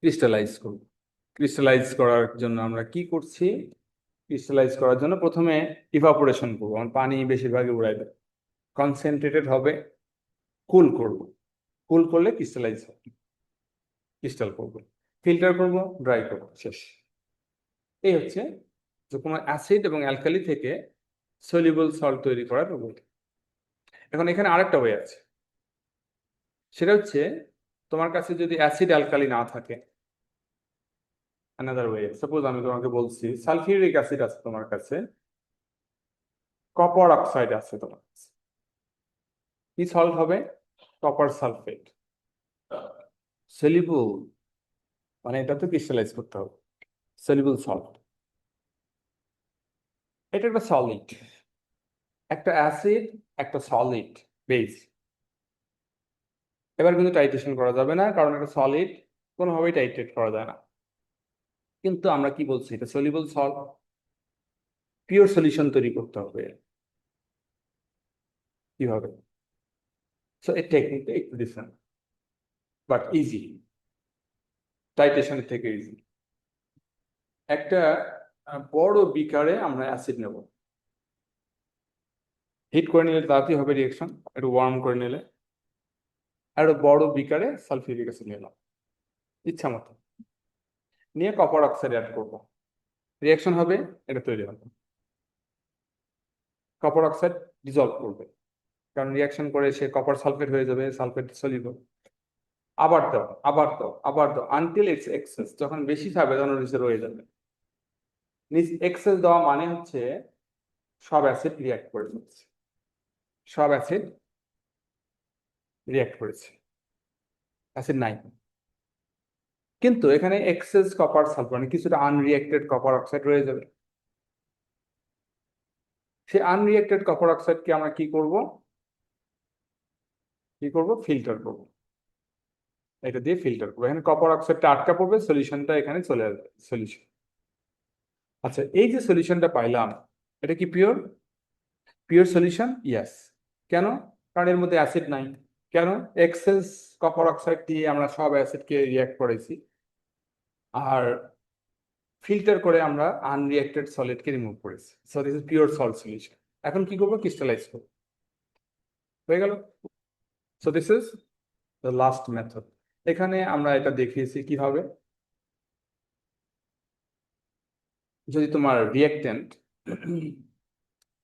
ক্রিস্টালাইজ করব। ক্রিস্টালাইজ করার জন্য আমরা কি করছি? ক্রিস্টালাইজ করার জন্য প্রথমে ইভাপোরেশন করবো, আমার পানি বেশিরভাগই উড়াই দেয়, কনসেন্ট্রেটেড হবে, কুল করব। কুল করলে ক্রিস্টালাইজ হবে, ক্রিস্টাল করব, ফিল্টার করব, ড্রাই করব, শেষ। এই হচ্ছে যে কোনো অ্যাসিড এবং অ্যালকালি থেকে সলিউবল সল্ট তৈরি করার পদ্ধতি। এখন এখানে আরেকটা ওয়ে আছে, সেটা হচ্ছে তোমার কাছে যদি অ্যাসিড অ্যালকালি না থাকে, অ্যানাদার ওয়ে, সাপোজ আমি তোমাকে বলছি সালফিউরিক অ্যাসিড আছে তোমার কাছে, কপার অক্সাইড আছে তোমার কাছে, কি সল্ট হবে? Copper sulphate. সলিউবল মানে এটা তো ক্রিস্টালাইজ করতে হবে, সলিউবল সল্ট। এটা একটা সলিড, একটা অ্যাসিড, একটা সলিড বেস। এবার কিন্তু টাইট্রেশন করা যাবে না, কারণ একটা সলিড কোনোভাবেই টাইট্রেট করা যায় না। কিন্তু আমরা কি বলছি, এটা সলিউবল সল্ট, পিওর সলিউশন তৈরি করতে হবে। কিভাবে? সো এই টেকনিকটা একটু ডিফারেন্ট বাট ইজি, টাইট্রেশনের থেকে ইজি। একটা বড় বিকারে আমরা অ্যাসিড নেব, হিট করে নিলে তাড়াতাড়ি হবে রিয়েকশন, একটু ওয়ার্ম করে নিলে। আর একটা বড় বিকারে সালফিউরিক অ্যাসিড নিলাম ইচ্ছা মতো, নিয়ে কপার অক্সাইড অ্যাড করবো, রিয়েকশন হবে, এটা তৈরি হবে। কপার অক্সাইড ডিজলভ করবে, কারণ রিয়াকশন করে সে কপার সালফেট হয়ে যাবে, সালফেট সলিউবল। আবার দাও, আবার দাও, আবার দাও, আনটিল ইটস এক্সেস, যখন বেশি খাবে তখন নিচে রয়ে যাবে। এক্সেস দেওয়া মানে হচ্ছে সব অ্যাসিড রিয়াক্ট করে ফেলছে, সব অ্যাসিড রিয়াক্ট করেছে, অ্যাসিড নাই। কিন্তু এখানে এক্সেস কপার সালফেট মানে কিছুটা আনরিয়াক্টেড কপার অক্সাইড রয়ে যাবে। সেই আনরিয়াক্টেড কপার অক্সাইডকে আমরা কি করব? ফিল্টার করব, এটা দিয়ে ফিল্টার করবো। এখানে কপার অক্সাইডটা আটকা পড়বে, সলিউশনটা এখানে চলে আসবে, সলিউশন। আচ্ছা, এই যে সলিউশনটা পাইলাম, এটা কি পিওর? Pure solution? ইয়াস। কেন? কারণ এর মধ্যে অ্যাসিড নাই। কেন? এক্সেস কপার অক্সাইড দিয়ে আমরা সব অ্যাসিডকে রিয়াক্ট করেছি, আর ফিল্টার করে আমরা আনরিয়াক্টেড সলিডকে রিমুভ করেছি। So this is pure salt solution. এখন কি করবো, ক্রিস্টালাইজ করবো, হয়ে গেল। So this is the last method. এখানে আমরা এটা দেখিয়েছি কিভাবে, যদি তোমার রিয়েক্টেন্ট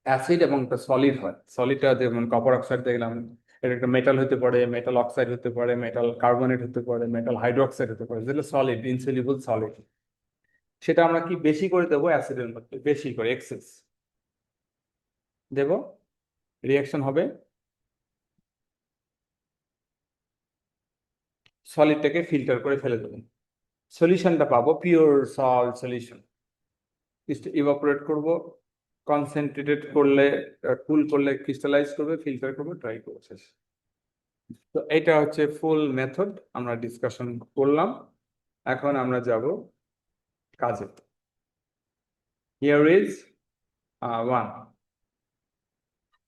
অ্যাসিড এবং একটা সলিড হয়, সলিডটা যেমন কপার অক্সাইড দেখলাম, এটা একটা মেটাল হতে পারে, মেটাল অক্সাইড হতে পারে, মেটাল কার্বনেট হতে পারে, মেটাল হাইড্রোক্সাইড হতে পারে, যেগুলো সলিড, ইনসলিউবল সলিড, সেটা আমরা কি বেশি করে দেবো অ্যাসিডের মধ্যে, বেশি করে এক্সেস দেব, রিয়াকশন হবে, সলিডটাকে ফিল্টার করে ফেলে দেবো, সলিউশনটা পাবো পিওর সল্ট সলিউশন। ইভাপোরেট করব, কনসেন্ট্রেটেড করলে, কুল করলে ক্রিস্টালাইজ করবে, ফিল্টার করবে, ড্রাই করবে, শেষ। তো এটা হচ্ছে ফুল মেথড আমরা ডিসকাশন করলাম। এখন আমরা যাব কাজে। হিয়ার ইজ ওয়ান,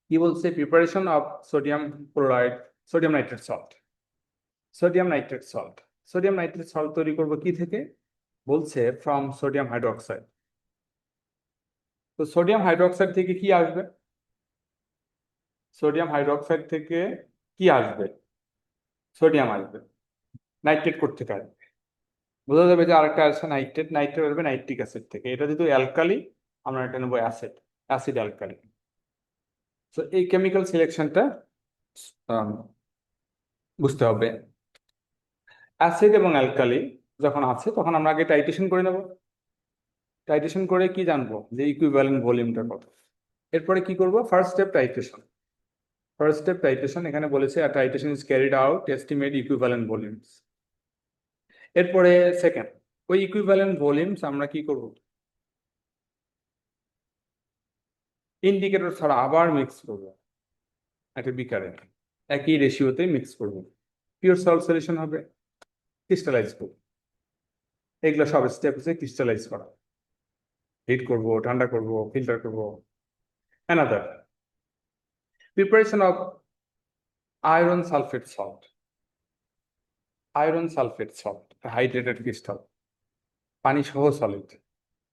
কি বলছে, preparation of sodium chloride, sodium nitrate salt, sodium nitrate salt, sodium nitrate salt তৈরি করব কি থেকে, বলছে ফ্রম সোডিয়াম হাইড্রোক্সাইড। তো সোডিয়াম হাইড্রোক্সাইড থেকে কি আসবে, সোডিয়াম হাইড্রোক্সাইড থেকে কি আসবে, সোডিয়াম আসবে, নাইট্রেট করতে আসবে, বোঝা যাবে যে আরেকটা আছে নাইট্রেট, নাইট্রেট আসবে নাইট্রিক অ্যাসিড থেকে, এটা যেহেতু অ্যালকালি আমরা এটা নেবো অ্যাসিড, অ্যাসিড অ্যালকালি। তো এই কেমিক্যাল সিলেকশনটা বুঝতে হবে। অ্যাসিড এবং অ্যালকালি যখন আছে তখন আমরা আগে টাইট্রেশন করে নেব, টাইট্রেশন করে কি জানবো যে ইকুইভ্যালেন্ট ভলিউমটা কত। এরপরে কি করব, first step titration, first step titration, এখানে বলেছে titration is carried out estimate equivalent volumes. এরপরে সেকেন্ড, ওই ইকুইভ্যালেন্ট ভলিউমস আমরা কি করব, ইন্ডিকেটর ছাড়া আবার মিক্স করব একটা বিকারে, একই রেশিওতে মিক্স করব, পিওর সল্ট সলিউশন হবে, ক্রিস্টালাইজ করব। এগুলো সব স্টেপ হচ্ছে ক্রিস্টালাইজ করা, হিট করব, ঠান্ডা করব, ফিল্টার করব। Another, preparation of iron sulphate salt, iron sulphate salt, hydrated crystal, পানি সহ সলিড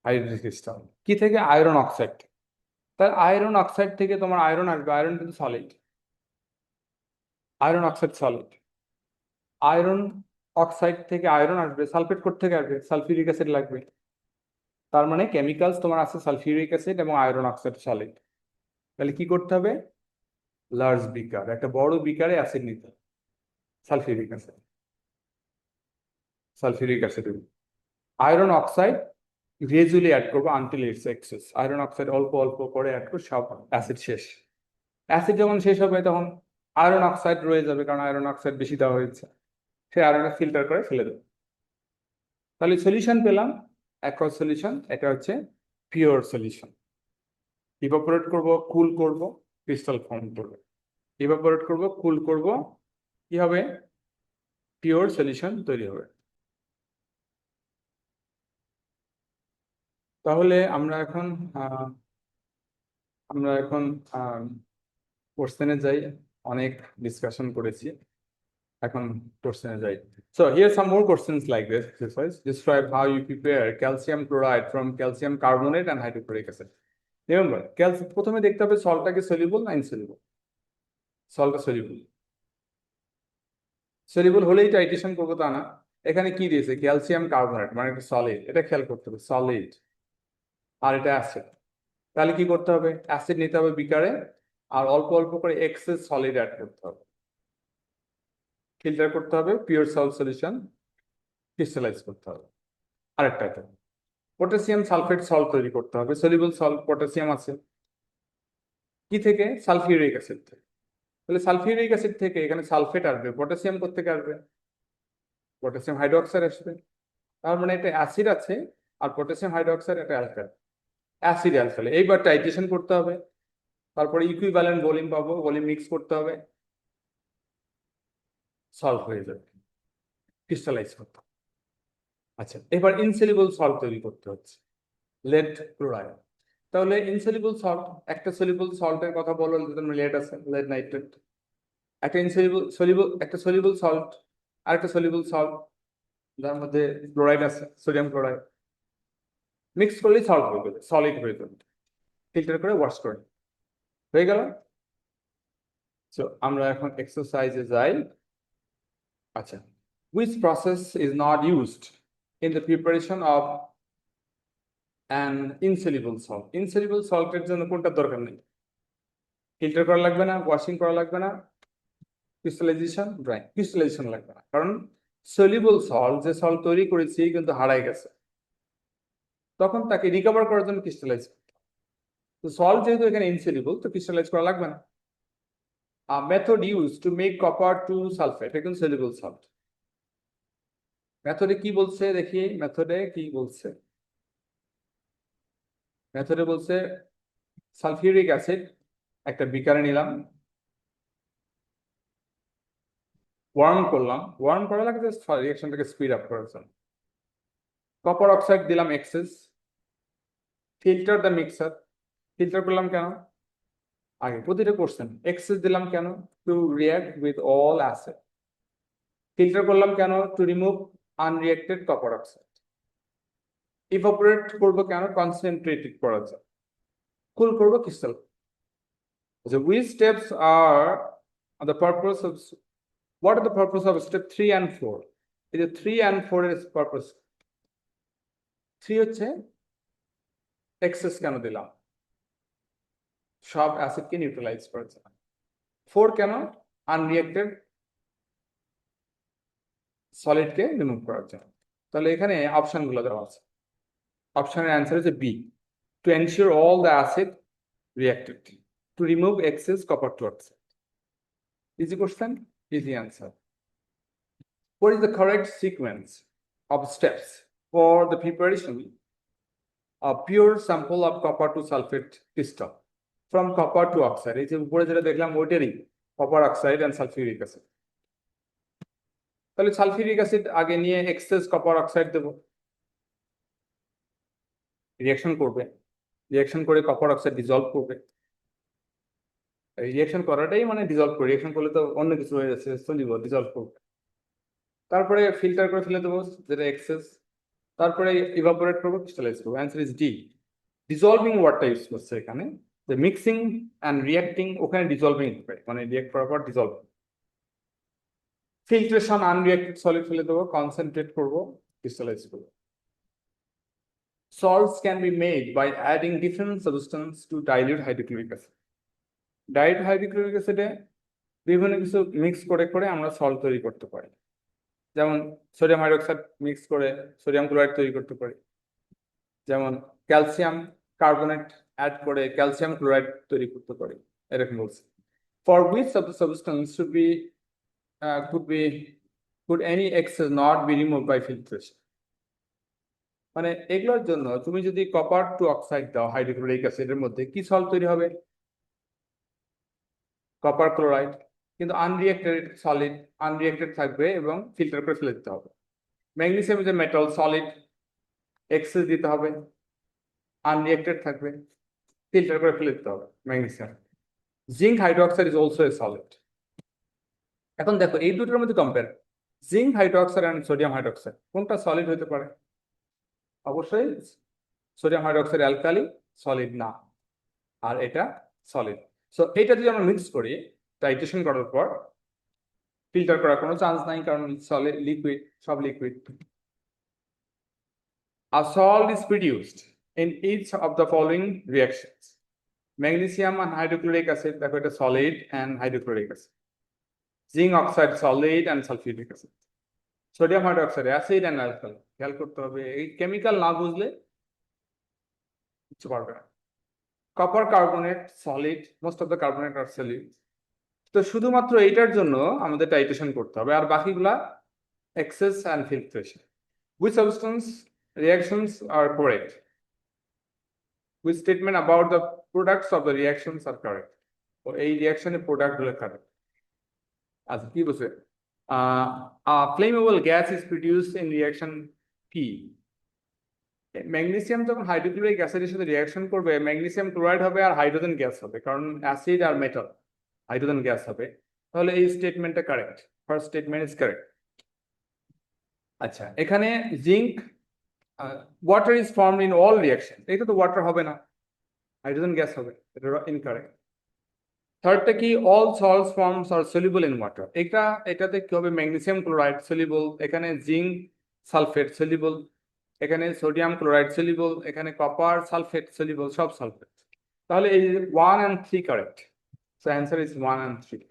হাইড্রেটেড ক্রিস্টাল, কি থেকে, আয়রন অক্সাইড। তার আয়রন অক্সাইড থেকে তোমার আয়রন আসবে, আয়রন কিন্তু solid, iron oxide solid, iron oxide থেকে আয়রন আসবে, সালফেট কোথা থেকে আসবে, সালফিউরিক অ্যাসিড লাগবে। তার মানে কেমিক্যালস তোমার আছে সালফিউরিক অ্যাসিড এবং আয়রন অক্সাইড সলিড। তাহলে কি করতে হবে, লার্জ বিকার, একটা বড় বিকারে অ্যাসিড নিতে হবে, sulphuric acid, sulphuric acid, iron oxide gradually add করবো until it's excess, iron oxide অল্প অল্প করে অ্যাড করে সব অ্যাসিড শেষ। অ্যাসিড যখন শেষ হবে তখন আয়রন অক্সাইড রয়ে যাবে, কারণ আয়রন অক্সাইড বেশি দেওয়া হয়েছে, সেই আয়রনকে ফিল্টার করে ফেলে দেবো। তাহলে সলিউশন পেলাম, অ্যাকোয়াস সলিউশন, এটা হচ্ছে পিওর সলিউশন। ইভাপোরেট করব, কুল করব, ক্রিস্টাল ফর্ম করবে, ইভাপোরেট করব, কুল করব, কি হবে, পিওর সলিউশন তৈরি হবে। তাহলে আমরা এখন কোশ্চেনে যাই, অনেক ডিসকাশন করেছি, এখন কোশ্চেনে যাই। So here some more questions like this exercise. Describe how you prepare calcium chloride from calcium carbonate and hydrochloric acid. Remember, প্রথমে দেখতে হবে সল্টটাকে সলিউবল না ইনসলিউবল, সল্টটা সলিউবল, সলিউবল হলেই টাইট্রেশন করবো তা না। এখানে কি দিয়েছে, ক্যালসিয়াম কার্বনেট, মানে একটা সলিড, এটা খেয়াল করতে হবে, সলিড, আর এটা অ্যাসিড। তাহলে কি করতে হবে, অ্যাসিড নিতে হবে বিকারে, আর অল্প অল্প করে এক্সেস সলিড অ্যাড করতে হবে, ফিল্টার করতে হবে, পিওর সল্ট সলিউশন ক্রিস্টালাইজ করতে হবে। আরেকটা পটাশিয়াম সালফেট সল্ট তৈরি করতে হবে, সলিউবল সল্ট পটাশিয়াম আছে, কি থেকে, সালফিউরিক অ্যাসিড থেকে। তাহলে সালফিউরিক অ্যাসিড থেকে এখানে সালফেট আসবে, পটাশিয়াম কোথেকে আসবে, পটাশিয়াম হাইড্রোক্সাইড আসবে। তার মানে এটা অ্যাসিড আছে, আর পটাশিয়াম হাইড্রোক্সাইড এটা অ্যালকাইল, অ্যাসিড অ্যালকাইল। এইবার টাইট্রেশন করতে হবে, তারপরে ইকুইভ্যালেন্ট ভলিউম পাবো, ভলিউম মিক্স করতে হবে, সলভ হয়ে যাবে, ক্রিস্টালাইজ করতে হবে। আচ্ছা, এবার ইনসলিউবল সল্ট তৈরি করতে হচ্ছে, লেড ক্লোরাইড। তাহলে ইনসলিউবল সল্ট, একটা সলিউবল সল্টের কথা বলো, লেড আছে, লেড নাইট্রেট, একটা ইনসলিউবল সলিউবল, একটা সলিউবল সল্ট, আর একটা সলিউবল সল্ট যার মধ্যে ক্লোরাইড আছে, সোডিয়াম ক্লোরাইড, মিক্স করলেই সল্ট হয়ে যাবে, সলিড হয়ে যাবে, ফিল্টার করে ওয়াশ করে। হয়ে গেল। সো আমরা এখন এক্সারসাইজে যাই। আচ্ছা, which process is not used in the preparation of an insoluble salt? Insoluble সল্টের জন্য কোনটা দরকার নেই? ফিল্টার করা লাগবে না, ওয়াশিং করা লাগবে না, ক্রিস্টালাইজেশন, ড্রাই, ক্রিস্টালাইজেশন লাগবে না, কারণ সলিউবল সল্ট যে সল্ট তৈরি করেছি কিন্তু হারাই গেছে, তখন তাকে রিকভার করার জন্য ক্রিস্টালাইজ করতে হবে। তো সল্ট যেহেতু এখানে ইনসলিউবল, তো ক্রিস্টালাইজ করা লাগবে না। A method used to make copper to sulfate, এখন soluble salt। মেথডে কি বলছে দেখি, মেথডে কি বলছে? মেথডে বলছে সালফিউরিক অ্যাসিড একটা বিকারে নিলাম, ওয়ার্ম করলাম, ওয়ার্ম করা লাগে রিঅ্যাকশনটাকে স্পিড আপ করার জন্য। কপার অক্সাইড দিলাম excess, filter the mixer, filter করলাম কেন? আগে প্রতিটা কোশ্চেন এক্সেস দিলাম কেন? To react with all acid. Filter করলাম কেন? To remove unreacted copper oxide. Evaporate করবো কেন? কনসেন্ট্রেটেড করার জন্য। কুল করবো crystal. So which steps are the purpose of, what are the purpose of step 3 and 4? এই যে 3 and 4 এর purpose, 3 হচ্ছে এক্সেস কেন দিলাম? সব অ্যাসিডকে নিউট্রালাইজ করার জন্য। 4 কেন? আনরিঅ্যাক্টেড সলিডকে রিমুভ করার জন্য। তাহলে এখানে অপশনগুলো দেওয়া আছে। অপশনের অ্যান্সার হচ্ছে B, to ensure all the acid reacted, to remove excess copper two oxide. Easy question, easy answer. What is the correct sequence of steps for the preparation of pure sample of copper to sulfate crystal from copper to oxide? এই যে উপরে যেটা দেখলাম ওইটারই, copper oxide and sulphuric acid. তাহলে sulphuric acid আগে নিয়ে excess copper oxide দেব, রিঅ্যাকশন করবে, রিঅ্যাকশন করে কপার অক্সাইড ডিজলভ করবে। রিঅ্যাকশন করাটাই মানে ডিজলভ করে, রিঅ্যাকশন করলে তো অন্য কিছু হয়ে যাচ্ছে, সলিউবল, ডিজলভ করবে। তারপরে ফিল্টার করে ফেলে দেবো যেটা এক্সেস, তারপরে ইভাপোরেট করবো, ক্রিস্টালাইজ করবো। Answer is D, dissolving water use করছে এখানে। যে মিক্সিং অ্যান্ড রিয়াক্টিং, ওখানে ডিজলভিং হবে, মানে রিয়াক্ট করার পর ডিজলভ। ফিল্ট্রেশন, আনরিয়াক্টেড সলিড ফেলে দেবো, কনসেন্ট্রেট করবো, ক্রিস্টালাইজ করবো। Salts can be made by adding different substances to dilute hydrochloric acid. Dilute hydrochloric acid এ বিভিন্ন কিছু মিক্স করে করে আমরা সল্ট তৈরি করতে পারি। যেমন সোডিয়াম হাইড্রোক্সাইড মিক্স করে সোডিয়াম ক্লোরাইড তৈরি করতে পারি, যেমন ক্যালসিয়াম কার্বনেট অ্যাড করে ক্যালসিয়াম ক্লোরাইড তৈরি করতে পারি, এরকম বলছে। For which of the substance could any excess not be removed by filtration? মানে এগুলোর জন্য তুমি যদি কপার টু অক্সাইড দাও হাইড্রোক্লোরিক অ্যাসিডের মধ্যে, কি সল্ট তৈরি হবে? Copper chloride. কিন্তু আনরিঅ্যাক্টেড সলিড, আনরিঅ্যাক্টেড থাকবে এবং ফিল্টার করে ফেলে দিতে হবে। Magnesium is a metal solid, excess দিতে হবে, আনরিঅ্যাক্টেড থাকবে, ফিল্টার করে ফেলে দিতে হবে magnesium. Zinc hydroxide is also a solid. এখন দেখো এই দুটোর মধ্যে compare, zinc hydroxide and sodium hydroxide কোনটা সলিড হতে পারে? অবশ্যই সোডিয়াম হাইড্রোক্সাইড অ্যালকালি, সলিড না, আর এটা সলিড। সো এটা যদি আমরা মিক্স করি টাইট্রেশন করার পর, ফিল্টার করার কোনো চান্স নাই, কারণ সলিড লিকুইড, সব liquid. A salt is produced in each of the following reactions. Magnesium and hydrochloric acid, দেখো এটা solid and hydrochloric acid. Zinc oxide solid and sulfuric acid. Sodium hydroxide acid and alkali. খেয়াল করতে হবে, এই chemical না বুঝলে কিছু পারবে না। Copper carbonate solid, most of the carbonate are solid. তো শুধুমাত্র এইটার জন্য আমাদের টাইট্রেশন করতে হবে, আর বাকিগুলা excess and filtration. Which substance reactions are correct? Which statement about the products of the reactions are correct? তো এই রিঅ্যাকশনের প্রোডাক্ট গুলো কারেক্ট। আচ্ছা কি বলছে? A flammable gas is produced in reaction P. Magnesium যখন হাইড্রোক্লোরিক অ্যাসিডের সাথে রিঅ্যাকশন করবে, ম্যাগনেসিয়াম ক্লোরাইড হবে আর হাইড্রোজেন গ্যাস হবে, কারণ অ্যাসিড আর মেটাল, হাইড্রোজেন গ্যাস হবে। তাহলে এই স্টেটমেন্টটা correct, first statement is correct. আচ্ছা এখানে zinc, water is formed in all reaction, এটা তো ওয়াটার হবে না, হাইড্রোজেন গ্যাস হবে, এটা ইনকারেক্ট। থার্ডটা কি, all salts forms are soluble in water. এটাতে কি হবে, ম্যাগনেসিয়াম ক্লোরাইড সলিউবল, এখানে জিঙ্ক সালফেট সলিউবল, এখানে সোডিয়াম ক্লোরাইড সলিউবল, এখানে কপার সালফেট সলিউবল, সব সালফেট। তাহলে এই 1 and 3 correct. So answer is 1 and 3.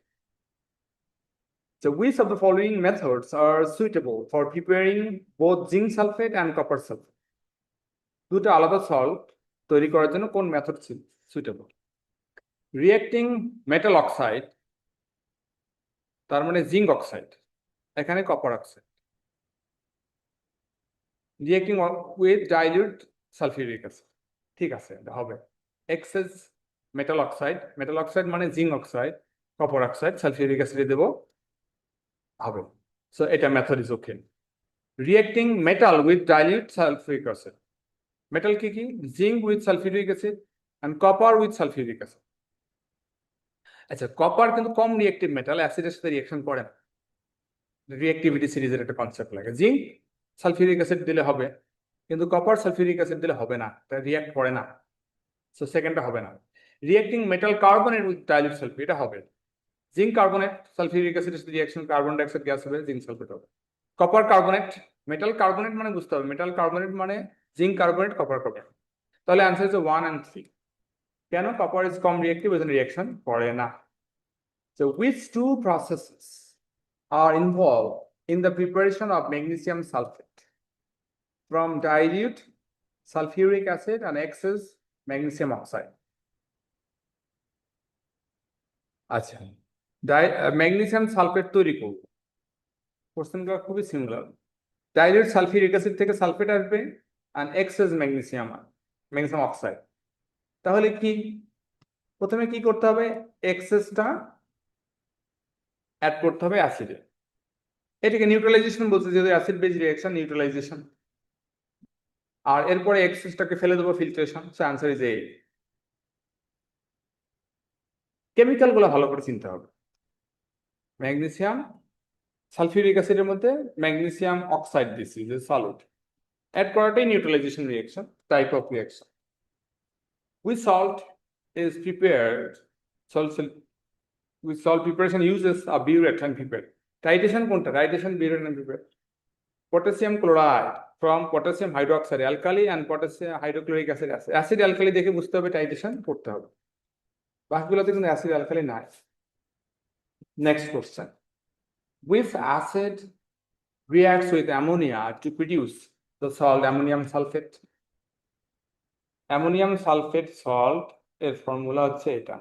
So which of the following methods are suitable for preparing both zinc sulfate and copper sulfate? দুটো আলাদা salt তৈরি করার জন্য কোন method suitable? Reacting metal oxide, তার মানে জিঙ্ক অক্সাইড, এখানে copper oxide. Reacting with dilute sulphuric acid, ঠিক আছে, হবে। এক্সেস মেটাল অক্সাইড মানে zinc oxide, copper oxide, sulphuric অ্যাসিডে দেবো, হবে। সো এটা method is okay. Reacting metal with dilute sulphuric acid, metal কি কি, zinc with sulphuric acid and copper with sulphuric acid. আচ্ছা, কপার কিন্তু কম রিয়েক্টিভ মেটাল, অ্যাসিডের সাথে রিয়েকশন করে না, রিয়েক্টিভিটি সিরিজের একটা কনসেপ্ট লাগে। জিঙ্ক সালফিউরিক অ্যাসিড দিলে হবে, কিন্তু কপার সালফিউরিক অ্যাসিড দিলে হবে না, এটা রিয়াক্ট করে না। সো সেকেন্ডটা হবে না। রিয়েক্টিং metal carbonate with dilute sulphate, এটা হবে। জিঙ্ক কার্বনেট সালফিউরিক অ্যাসিডের সাথে রিয়াকশন, কার্বন ডাইঅক্সাইড গ্যাস হবে, জিঙ্ক সালফেট হবে। কপার কার্বনেট, মেটাল কার্বনেট মানে বুঝতে হবে, মেটাল কার্বনেট মানে জিঙ্ক কার্বনেট, কপার কার্বনেট। তাহলে অ্যান্সার হচ্ছে 1 and 3। কেন? কপার ইজ কম রিয়েক্টিভ, ওই জন্য রিয়াকশন করে না। So which two processes are involved in the preparation of magnesium sulfate from dilute sulfuric acid and excess magnesium oxide? আচ্ছা, magnesium sulphate তৈরি করব, কোশ্চেনটা খুবই সিমিলার। ডাইলিউট সালফিউরিক অ্যাসিড থেকে সালফেট আসবে আর এক্সেস ম্যাগনেসিয়াম অক্সাইড। তাহলে কি প্রথমে কি করতে হবে, এক্সেসটা অ্যাড করতে হবে অ্যাসিডে, এটাকে নিউট্রালাইজেশন বলছে, যেহেতু অ্যাসিড বেজ রিঅ্যাকশন, নিউট্রালাইজেশন। আর এরপরে এক্সেসটাকে ফেলে দেবো, filtration. So answer is a. Chemical গুলো ভালো করে চিনতে হবে। ম্যাগনেসিয়াম সালফিউরিক অ্যাসিডের মধ্যে ম্যাগনেসিয়াম অক্সাইড দিছি, যে সলিড, অ্যাড করাটাই neutralisation reaction, type of reaction. With salt is prepared, with salt preparation uses a burette and prepare. Titration কোনটা? Titration, burette and prepare. Potassium chloride from potassium hydroxide alkali and potassium hydrochloric acid. Acid alkali দেখে বুঝতে হবে, titration করতে হবে। বাকিগুলোতে কিন্তু acid alkali নাই। Next question, which acid reacts with ammonia to produce the salt ammonium sulfate? Ammonium sulphate salt এর formula হচ্ছে এটা।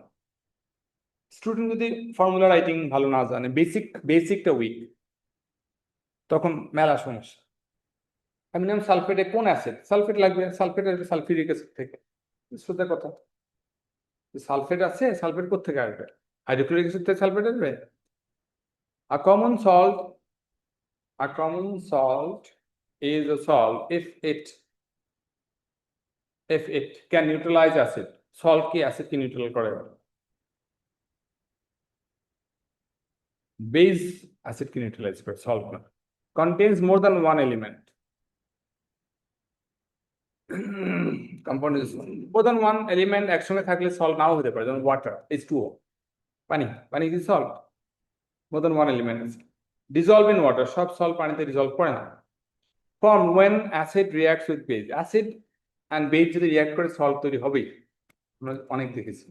স্টুডেন্ট যদি ফর্মুলা রাইটিং ভালো না জানে, বেসিকটা উইক, তখন মেলা সমস্যা। অ্যামোনিয়াম সালফেটে কোন অ্যাসিড সালফেট লাগবে? সালফেট আসবে সালফিউরিক অ্যাসিড থেকে, সোজা কথা। সালফেট আছে, সালফেট কোথেকে আসবে? হাইড্রোক্লোরিক অ্যাসিড থেকে সালফেট আসবে। A common salt is a salt if it can neutralize acid. Salt কি অ্যাসিড কে নিউট্রাল করে? বেস অ্যাসিড কে নিউট্রালাইজ করে, সল্ট না। Contains more than one element. Compound is more than one element একসঙ্গে থাকলে salt নাও হতে পারে, যেমন ওয়াটার, H2O, পানি কি salt? more than one element is dissolve in water, সব সল্ট পানিতে ডিজলভ করে না। Form when acid reacts with base, acid and base যদি রিঅ্যাক্ট করে সল্ট তৈরি হবেই, আমরা অনেক দেখেছি।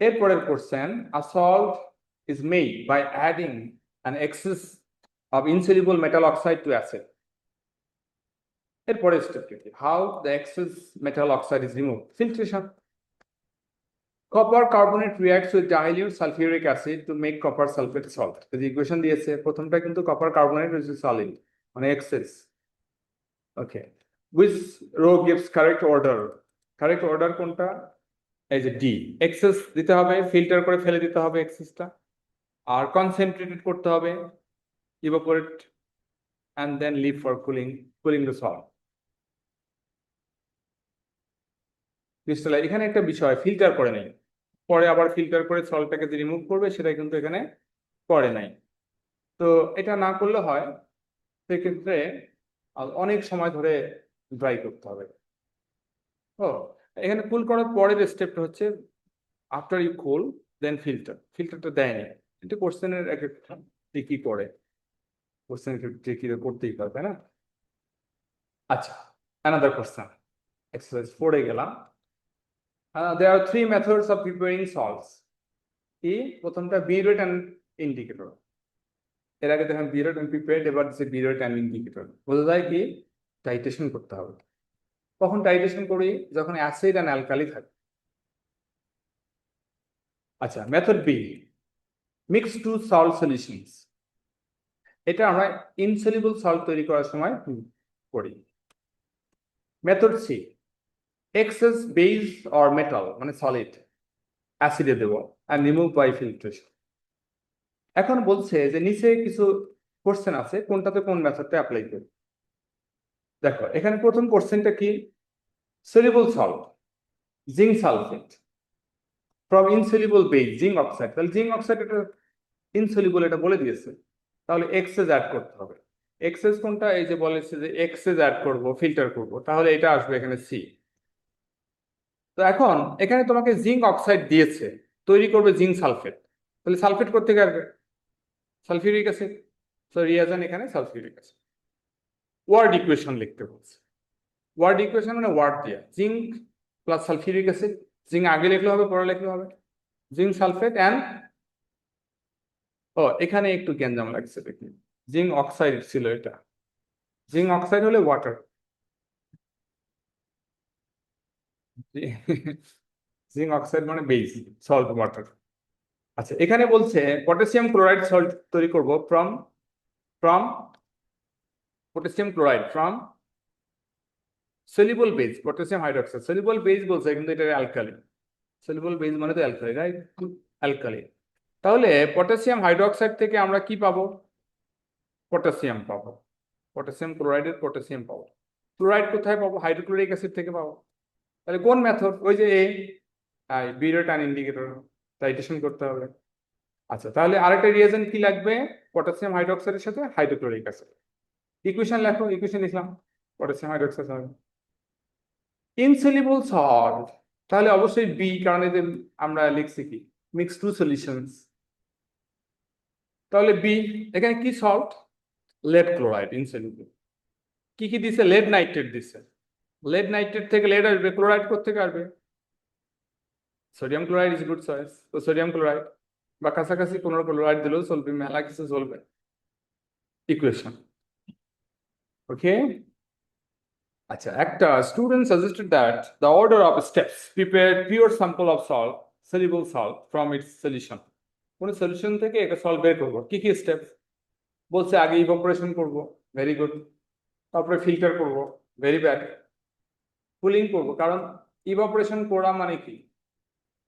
এরপরের question, a salt is made by adding an excess of insoluble metal oxide to acid. এরপরের স্টেপ কি? How the excess metal oxide is removed? Filtration. Copper carbonate reacts with dilute sulfuric acid to make copper sulfate salt. The equation দিয়েছে, প্রথমটা কিন্তু copper carbonate is solid, মানে excess. Okay. Which row gives correct order? Correct order কোনটা? এই যে D. Access দিতে হবে, filter করে ফেলে দিতে হবে এক্সেসটা, আর কনসেন্ট্রেটেড করতে হবে, evaporate and then leave for cooling the salt. Crystallise, এখানে একটা বিষয়, ফিল্টার করে নেই, পরে আবার ফিল্টার করে সল্টটাকে যে রিমুভ করবে সেটা কিন্তু এখানে করে নাই। তো এটা না করলে হয়, সেক্ষেত্রে অনেক সময় ধরে ড্রাই করতে হবে। ও, এখানে কুল করার পরের স্টেপটা হচ্ছে আফটার ইউ কুল দেন ফিল্টারটা দেয়নি, এটা কোশ্চেনের এক একটা কি করে, কোশ্চেন ট্রিকি করতেই পারবে না। আচ্ছা, অ্যানাদার কোশ্চেন, এক্সারসাইজ 4 এ গেলাম। দেয়ার আর 3 মেথডস অফ প্রিপেয়ারিং সল্টস। কি প্রথমটা বিউরেট অ্যান্ড ইন্ডিকেটর। এর আগে দেখেন বিউরেট অ্যান্ড প্রিপেয়ার্ড, এবার দিচ্ছে বিউরেট অ্যান্ড ইন্ডিকেটর। বোঝা যায় কি টাইট্রেশন করতে হবে। কখন টাইট্রেশন করি? যখন অ্যাসিড অ্যান্ড অ্যালকালি থাকে। আচ্ছা, method B, mix two salt solutions. এটা আমরা ইনসলিবল সল্ট তৈরি করার সময় করি। Method C, excess base or metal মানে সলিড অ্যাসিডে দেবো অ্যান্ড রিমুভ বাই ফিল্ট্রেশন। এখন বলছে যে নিচে কিছু কোশ্চেন আছে, কোনটাতে কোন মেথডটা অ্যাপ্লাই করবে। দেখো এখানে প্রথম কোশ্চেনটা কি, soluble salt zinc sulphate from insoluble base zinc oxide. তাহলে জিঙ্ক অক্সাইড এটা ইনসলিবল, এটা বলে দিয়েছে, তাহলে এক্সেস অ্যাড করতে হবে। এক্সেস কোনটা? এই যে বলেছে যে এক্সেস অ্যাড করব, ফিল্টার করব, তাহলে এটা আসবে এখানে সি। তো এখন এখানে তোমাকে জিঙ্ক অক্সাইড দিয়েছে, তৈরি করবে জিঙ্ক সালফেট, তাহলে সালফেট করতে আসবে সালফিউরিক অ্যাসিড। তো রিয়াজেন্ট এখানে সালফিউরিক অ্যাসিড। ওয়ার্ড ইকুয়েশন লিখতে বলছে। ওয়ার্ড ইকুয়েশন মানে ওয়ার্ড দিয়া, zinc plus sulphuric acid. Zinc আগে লিখলে হবে, পরে লিখলে হবে, জিঙ্ক সালফেট অ্যান্ড, ও এখানে একটু গ্যাঞ্জাম লাগছে দেখি, জিঙ্ক অক্সাইড ছিল এটা, জিঙ্ক অক্সাইড হলে ওয়াটার, জিঙ্ক অক্সাইড মানে বেস, সল্ট ওয়াটার। আচ্ছা, এখানে বলছে পটাশিয়াম ক্লোরাইড সল্ট তৈরি করব from from potassium chloride from soluble base potassium hydroxide. Soluble base বলছে কিন্তু এটা অ্যালকালি, সলিউবল বেস মানে তো অ্যালকালি, রাইট? অ্যালকালি। তাহলে পটাশিয়াম হাইড্রোক্সাইড থেকে আমরা কি পাবো? পটাশিয়াম পাবো, পটাশিয়াম ক্লোরাইডের পটাশিয়াম পাবো। ক্লোরাইড কোথায় পাবো? হাইড্রোক্লোরিক অ্যাসিড থেকে পাবো। তাহলে কোন মেথড? ওই যে এই বিউরেট অ্যান্ড ইন্ডিকেটর, টাইট্রেশন করতে হবে। আচ্ছা, তাহলে আরেকটা রিয়েজেন্ট কি লাগবে? পটাশিয়াম হাইড্রোক্সাইডের সাথে হাইড্রোক্লোরিক অ্যাসিড। ইকুয়েশন লেখো, ইকুয়েশন লিখলাম, পটাশিয়াম হাইড্রোক্সাইড হবে ইনসলিবল সল্ট, তাহলে অবশ্যই বি, কারণ এদের আমরা লিখছি কি মিক্স টু সলিউশনস, তাহলে বি। এখানে কি সল্ট? Lead chloride insoluble. কি কি দিছে? লেড নাইট্রেট দিছে, লেড নাইট্রেট থেকে লেড আসবে, ক্লোরাইড কোথেকে আসবে? Sodium chloride is good choice, তো সোডিয়াম ক্লোরাইড বা কাছাকাছি কোনো ক্লোরাইড দিলেও চলবে, মেলা কিছু চলবে। Equation, okay. আচ্ছা, একটা student suggested that the order of steps prepare pure sample of salt soluble salt from its solution. কোন সলিউশন থেকে এটা সল্ট বের করবো, কি কি স্টেপ? বলছে আগে ইভাপোরেশন করব, ভেরি গুড। তারপরে ফিল্টার করব, ভেরি ব্যাড। কুলিং করব, কারণ ইভাপোরেশন করা মানে কি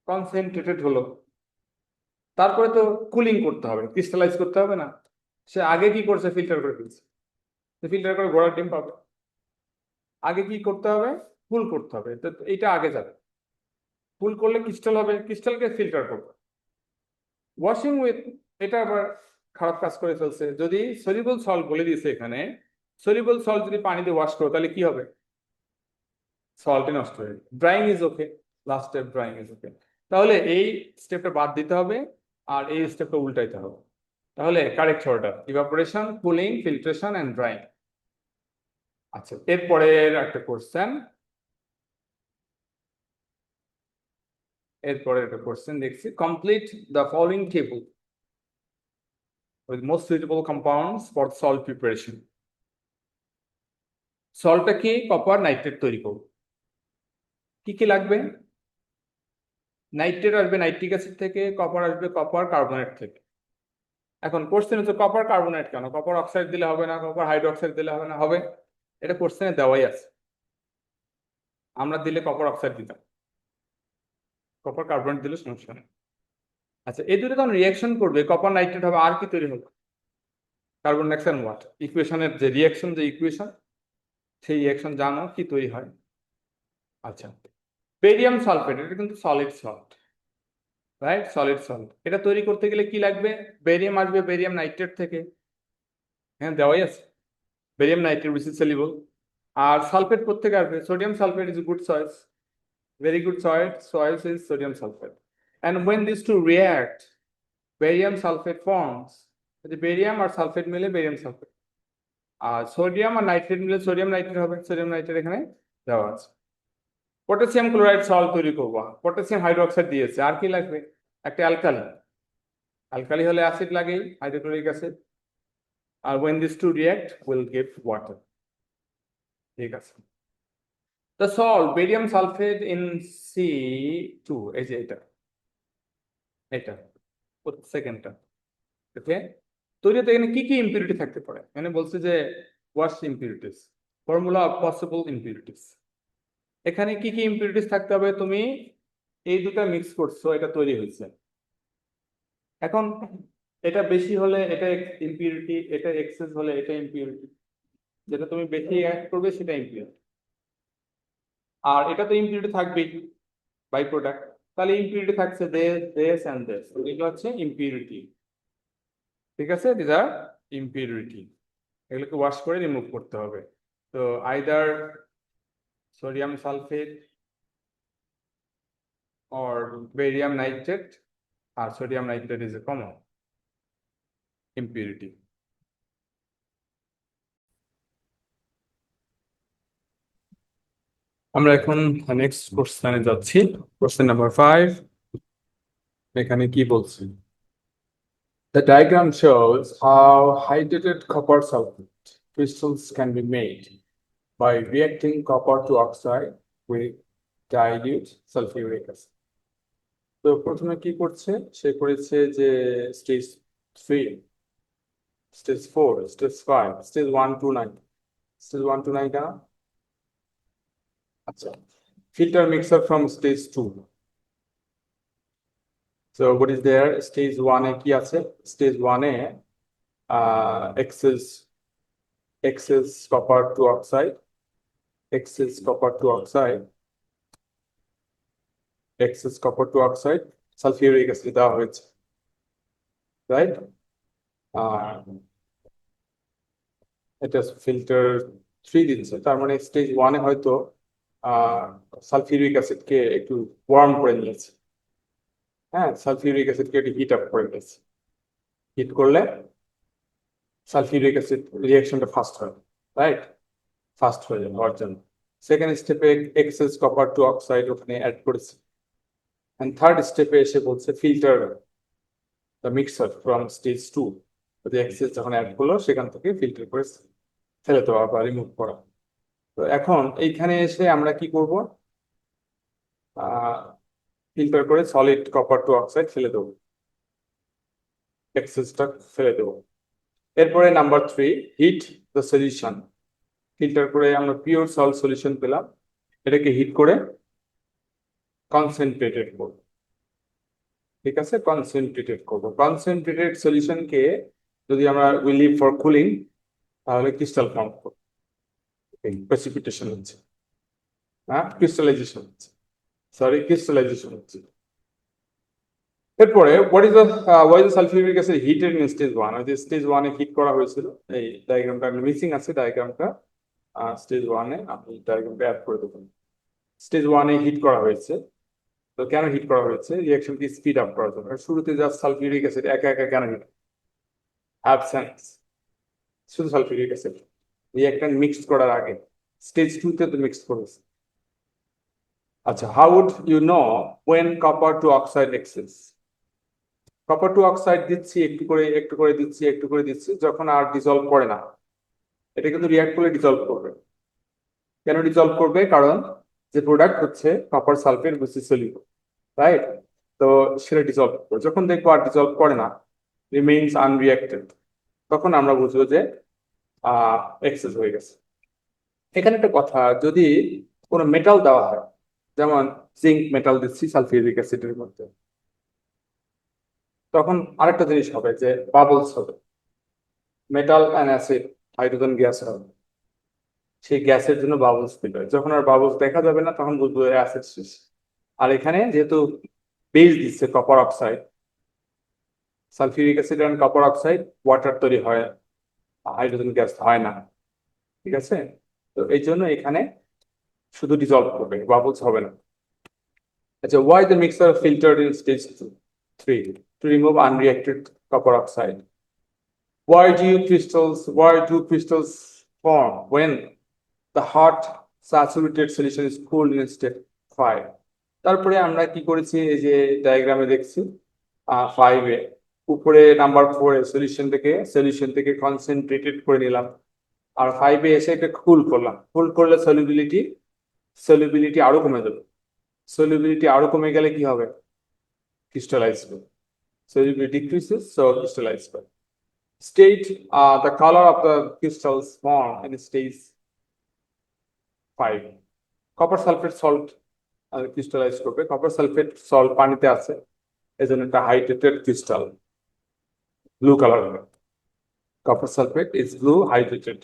কনসেন্ট্রেটেড হলো, তারপরে তো কুলিং করতে হবে, ক্রিস্টালাইজ করতে হবে না। সে আগে কি করছে? ফিল্টার করে ফেলছে, ফিল্টার করে ঘোড়ার ডিম পাবে। আগে কি করতে হবে? কুল করতে হবে, তো এইটা আগে যাবে। কুল করলে ক্রিস্টাল হবে, ক্রিস্টালকে ফিল্টার করবে। ওয়াশিং উইথ, এটা আবার খারাপ কাজ করে ফেলছে। যদি সলিউবল সল্ট বলে দিয়েছে এখানে, সলিউবল সল্ট যদি পানি দিয়ে ওয়াশ করো তাহলে কি হবে? সল্টই নষ্ট হয়ে যাবে। Drawing is okay, last step drawing is okay. তাহলে এই স্টেপটা বাদ দিতে হবে আর এই স্টেপটা উল্টাইতে হবে। তাহলে correct order evaporation, cooling, filtration and drying. আচ্ছা, এরপরের একটা কোশ্চেন, এরপরে একটা কোশ্চেন দেখছি, complete the following table with most suitable compounds for salt preparation. সল্টটা কি? কপার নাইট্রেট তৈরি করব। কি কি লাগবে? নাইট্রেট আসবে নাইট্রিক অ্যাসিড থেকে, কপার আসবে কপার কার্বনেট থেকে। এখন কোশ্চেন হচ্ছে কপার কার্বনেট কেন? কপার অক্সাইড দিলে হবে না? কপার হাইড্রোক্সাইড দিলে হবে না? হবে। এটা কোশ্চেনে দেওয়াই আছে, আমরা দিলে কপার অক্সাইড দিতাম, কপার কার্বনেট দিলে সমস্যা নেই। আচ্ছা, এই দুটো যখন রিয়াকশন করবে কপার নাইট্রেট হবে, আর কি তৈরি হবে? Carbon dioxide water. ইকুয়েশনের যে রিয়াকশন, যে ইকুয়েশন, সেই রিয়াকশন জানো কি তৈরি হয়? আচ্ছা, বেরিয়াম সালফেট, এটা কিন্তু solid salt, right? Solid salt. এটা তৈরি করতে গেলে কি লাগবে? বেরিয়াম আসবে বেরিয়াম নাইট্রেট থেকে, হ্যাঁ দেওয়াই আছে, barium nitrate which is soluble. আর সালফেট কোথেকে আসবে? Sodium sulphate is good choice, very good choice, is sodium sulphate. and when these two react, barium sulfate forms. The barium আর সালফেট মিলে বেরিয়াম সালফেট, আর সোডিয়াম আর nitrate মিলে sodium nitrate হবে। Sodium nitrate এখানে দেওয়া আছে। পটাশিয়াম ক্লোরাইড সল্ট তৈরি করবো, পটাশিয়াম হাইড্রোক্সাইড দিয়েছে, আর কি লাগবে? একটা অ্যালকালি। অ্যালকালি হলে অ্যাসিড লাগেই, হাইড্রোক্লোরিক অ্যাসিড। আর when these two react will give water। ঠিক আছে, the salt barium sulfate in C2, এই যে এটা এটা সেকেন্ডটা, ওকে। তৈরি হতে এখানে কি কি ইম্পিউরিটি থাকতে পারে? মানে বলছে যে what's impurities, formula of possible impurities. এখানে কি কি ইম্পিউরিটিস থাকতে হবে? তুমি এই দুটো মিক্স করছো, এটা তৈরি হয়েছে। এখন এটা বেশি হলে এটা ইম্পিউরিটি, এটা এক্সেস হলে এটা ইম্পিউরিটি। যেটা তুমি বেশি অ্যাড করবে সেটা ইম্পিউরিটি, আর এটা তো ইম্পিউরিটি থাকবেই, বাই প্রোডাক্ট। তাহলে ইম্পিউরিটি থাকছে দেশ এন্ড দেশ, এগুলো হচ্ছে ইম্পিউরিটি। ঠিক আছে, দিস আর ইম্পিউরিটি। এগুলোকে ওয়াশ করে রিমুভ করতে হবে। তো either sodium sulphate or barium nitrate, আর sodium nitrate is a common impurity. আমরা এখন নেক্সট কোশ্চেনে যাচ্ছি, কোশ্চেন নাম্বার 5। এখানে কি বলছি? The diagram shows how hydrated copper sulfate crystals can be made by reacting copper to oxide with dilute sulfuric acid. তো প্রথমে কি করছে? সে করেছে যে stage 3, stage 4, stage 5, stage 1 to 9। Stage 1 to 9 কেন? আচ্ছা, filter mixer from stage 2. So what is there? Stage 1 এ কি আছে? Stage 1 A excess copper to oxide, excess copper to oxide, excess copper to oxide, sulfuric acid দেওয়া হয়েছে, right? এটা filter 3 দিচ্ছে, তার মানে স্টেজ 1 এ হয়তো সালফিউরিক অ্যাসিডকে একটু ওয়ার্ম করে নিয়েছে। হ্যাঁ, সালফিউরিক অ্যাসিডকে একটু হিট আপ করে নিয়েছে। হিট করলে সালফিউরিক অ্যাসিড রিঅ্যাকশনটা ফাস্ট হয়, রাইট? ফাস্ট হয়ে যাবে হওয়ার জন্য। সেকেন্ড স্টেপে এক্সেস কপার টু অক্সাইড ওখানে অ্যাড করেছে। এন্ড থার্ড স্টেপে এসে বলছে filter the mixer from stage 2। যে এক্সেস যখন অ্যাড করলো সেখান থেকে ফিল্টার করে ফেলে দেওয়া বা রিমুভ করা। তো এখন এইখানে এসে আমরা কি করব? ফিল্টার করে সলিড কপার টু অক্সাইড ফেলে দেবো, এক্সেসটা ফেলে দেবো। এরপরে number 3, heat the solution. Filter করে আমরা পিওর সল্ট সলিউশন পেলাম, এটাকে হিট করে কনসেন্ট্রেটেড করব। ঠিক আছে, কনসেন্ট্রেটেড করব। কনসেন্ট্রেটেড সলিউশনকে যদি আমরা উইল লিভ ফর কুলিং, তাহলে ক্রিস্টাল ফর্ম করব, প্রেসিপিটেশন হচ্ছে, হ্যাঁ ক্রিস্টালাইজেশন হচ্ছে, সরি ক্রিস্টালাইজেশন হচ্ছে। এরপরে what is the sulphuric acid heated in stage 1? ওই যে স্টেজ 1 এ হিট করা হয়েছিল, এই ডায়াগ্রামটা মিসিং আছে, ডায়াগ্রামটা স্টেজ 1 এ আমি ডায়াগ্রামটা অ্যাড করে দেবো। স্টেজ 1 এ হিট করা হয়েছে। তো কেন হিট করা হয়েছে? রিঅ্যাকশনকে স্পিড আপ করার জন্য। শুরুতে জাস্ট সালফিউরিক অ্যাসিড একা একা কেন হিট? অ্যাবসেন্স, শুধু সালফিউরিক অ্যাসিড রিঅ্যাকট্যান্ট মিক্সড করার আগে। স্টেজ 2 তে তো মিক্সড করেছে। আচ্ছা, how would you know when copper two oxide excess? Copper two oxide দিচ্ছি একটু করে একটু করে দিচ্ছি একটু করে দিচ্ছি, যখন আর ডিজলভ করে না। এটা কিন্তু রিঅ্যাক্ট করলে ডিজলভ করবে। কেন ডিজলভ করবে? কারণ যে প্রোডাক্ট হচ্ছে copper sulphate which is soluble, right? তো সেটা ডিজলভ করবে। যখন দেখবো আর ডিজলভ করে না, রিমেইনস আনরিঅ্যাক্টেড, তখন আমরা বুঝবো যে এক্সেস হয়ে গেছে। এখানে একটা কথা, যদি কোনো মেটাল দেওয়া হয়, যেমন জিঙ্ক মেটাল দিচ্ছি সালফিউরিক অ্যাসিডের মধ্যে, তখন আরেকটা জিনিস হবে যে বাবলস হবে। Metal and acid, hydrogen gas হবে, সেই গ্যাসের জন্য বাবলস বের হয়। যখন আর বাবলস দেখা যাবে না, তখন বুঝবো অ্যাসিড শেষ। আর এখানে যেহেতু বেস দিচ্ছে copper oxide, sulphuric acid and copper oxide, water তৈরি হয়, হাইড্রোজেন গ্যাস হয় না। ঠিক আছে, তো এই জন্য এখানে শুধু ডিজলভ করবে, বাবলস হবে না। আচ্ছা, why the mixer filtered in stage 3 to remove unreacted copper oxide? Why do crystals form when the hot saturated solution is cooled in step 5? তারপরে আমরা কি করেছি, এই যে ডায়াগ্রামে দেখছি 5 এ উপরে নাম্বার 4 এ সলিউশন থেকে কনসেন্ট্রেটেড করে নিলাম, আর 5 এ এসে এটা কুল করলাম। কুল করলে সলিবিলিটি আরো কমে যাবে। সলিবিলিটি আরো কমে গেলে কি হবে? ক্রিস্টালাইজ হবে। Solubility decreases, so crystallize করে। State the color of the crystals formed in stage 5. Copper sulphate salt crystallise করবে। কপার সালফেট সল্ট পানিতে আছে, এজন্য একটা হাইড্রেটেড ক্রিস্টাল, ব্লু কালার হবে। Copper sulphate is blue hydrated.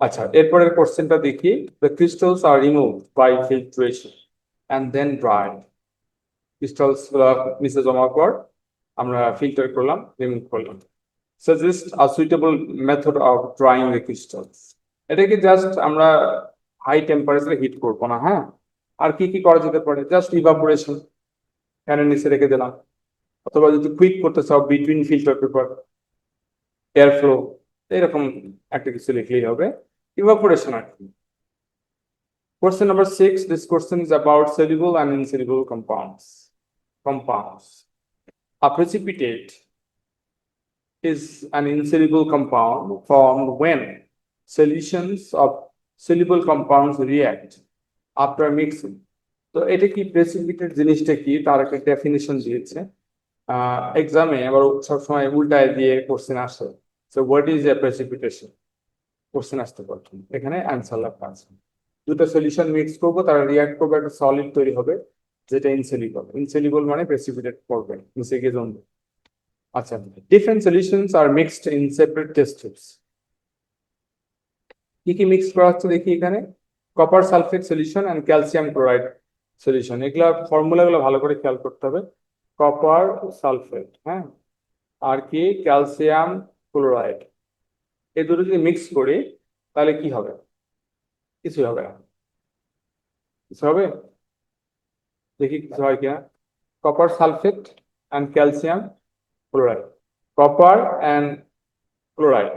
আচ্ছা, এরপরের কোশ্চেনটা দেখি। The crystals are removed by filtration and then dried. Crystals নিচে জমার পর আমরা ফিল্টার করলাম, রিমুভ করলাম। Suggest a suitable method of drying the crystals. এটাকে জাস্ট আমরা হাই টেম্পারেচারে হিট করবো না, হ্যাঁ। আর কি কি করা যেতে পারে? জাস্ট ইভাপোরেশন, ফ্যানের নিচে রেখে দিলাম। অথবা যদি কুইক করতে চাও, between filter paper, air flow, এরকম একটা কিছু লিখলেই হবে। ইভাপোরেশন আর কি। Question number 6. This question is about soluble and insoluble compounds. A precipitate is an insoluble compound formed when solutions of soluble compounds react after mixing. তো এটা কি, precipitate জিনিসটা কি তার একটা ডেফিনিশন দিয়েছে। এক্সামে আবার সবসময় উল্টায় দিয়ে কোশ্চেন আসে। So what is a precipitation, question আসতে পারে। এখানে অ্যান্সার লেখা আছে। দুটো সলিউশন মিক্স করবো, তারা রিয়াক্ট করবে, একটা সলিড তৈরি হবে যেটা ইনসলিবল মানে প্রেসিপিটেট করবে, নিচে গিয়ে জমবে। আচ্ছা, different solutions are mixed in separate test tubes. কি কি মিক্স করা হচ্ছে দেখি এখানে। Copper sulphate solution and calcium chloride solution, এগুলা ফর্মুলাগুলো ভালো করে খেয়াল করতে হবে। কপার সালফেট, হ্যাঁ, আর কি ক্যালসিয়াম ক্লোরাইড, এই দুটো যদি মিক্স করি তাহলে কি হবে? কিছু হবে না। কিছু হবে? দেখি কিছু হয় কিনা। Copper sulphate and calcium chloride, copper and chloride,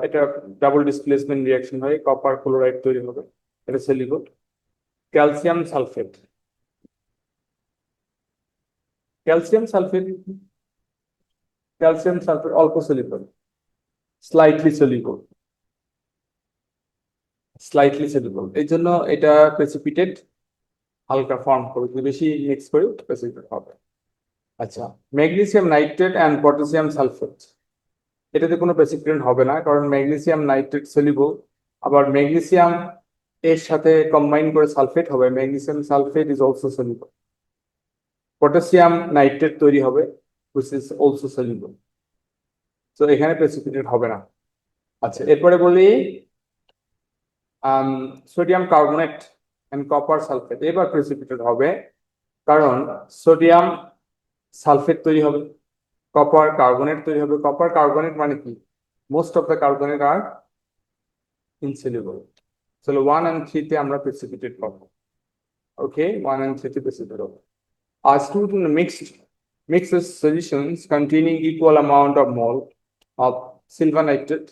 এটা ডাবল ডিসপ্লেসমেন্ট রিয়াকশন হয়, কপার ক্লোরাইড তৈরি হবে, এটা soluble. Calcium sulphate, calcium sulphate অল্প সলিউবল, স্লাইটলি সলিউবল, এই জন্য এটা প্রেসিপিটেট হালকা ফর্ম করবে, যদি বেশি মিক্স করি প্রেসিপিটেট হবে। আচ্ছা, magnesium nitrate and potassium sulphate, এটাতে কোনো প্রেসিপিটেন্ট হবে না, কারণ ম্যাগনেসিয়াম নাইট্রেট সলিউবল, আবার ম্যাগনেসিয়াম এর সাথে কম্বাইন করে সালফেট হবে, magnesium sulphate is also soluble. Potassium nitrate তৈরি হবে, which is also soluble, তো এখানে প্রেসিপিটেট হবে না। আচ্ছা, এরপরে বলি sodium carbonate and copper sulphate, এবার প্রেসিপিটেট হবে, কারণ সোডিয়াম সালফেট তৈরি হবে, কপার কার্বনেট তৈরি হবে। কপার কার্বনেট মানে কি? Most of the carbonate are insoluble. তাহলে 1 and 3 তে আমরা প্রেসিপিটেট পাবো। ওকে, 1 and 3 তে প্রেসিপিটেট হবে। Are student mixes solutions containing equal amount of mole of silver nitrate.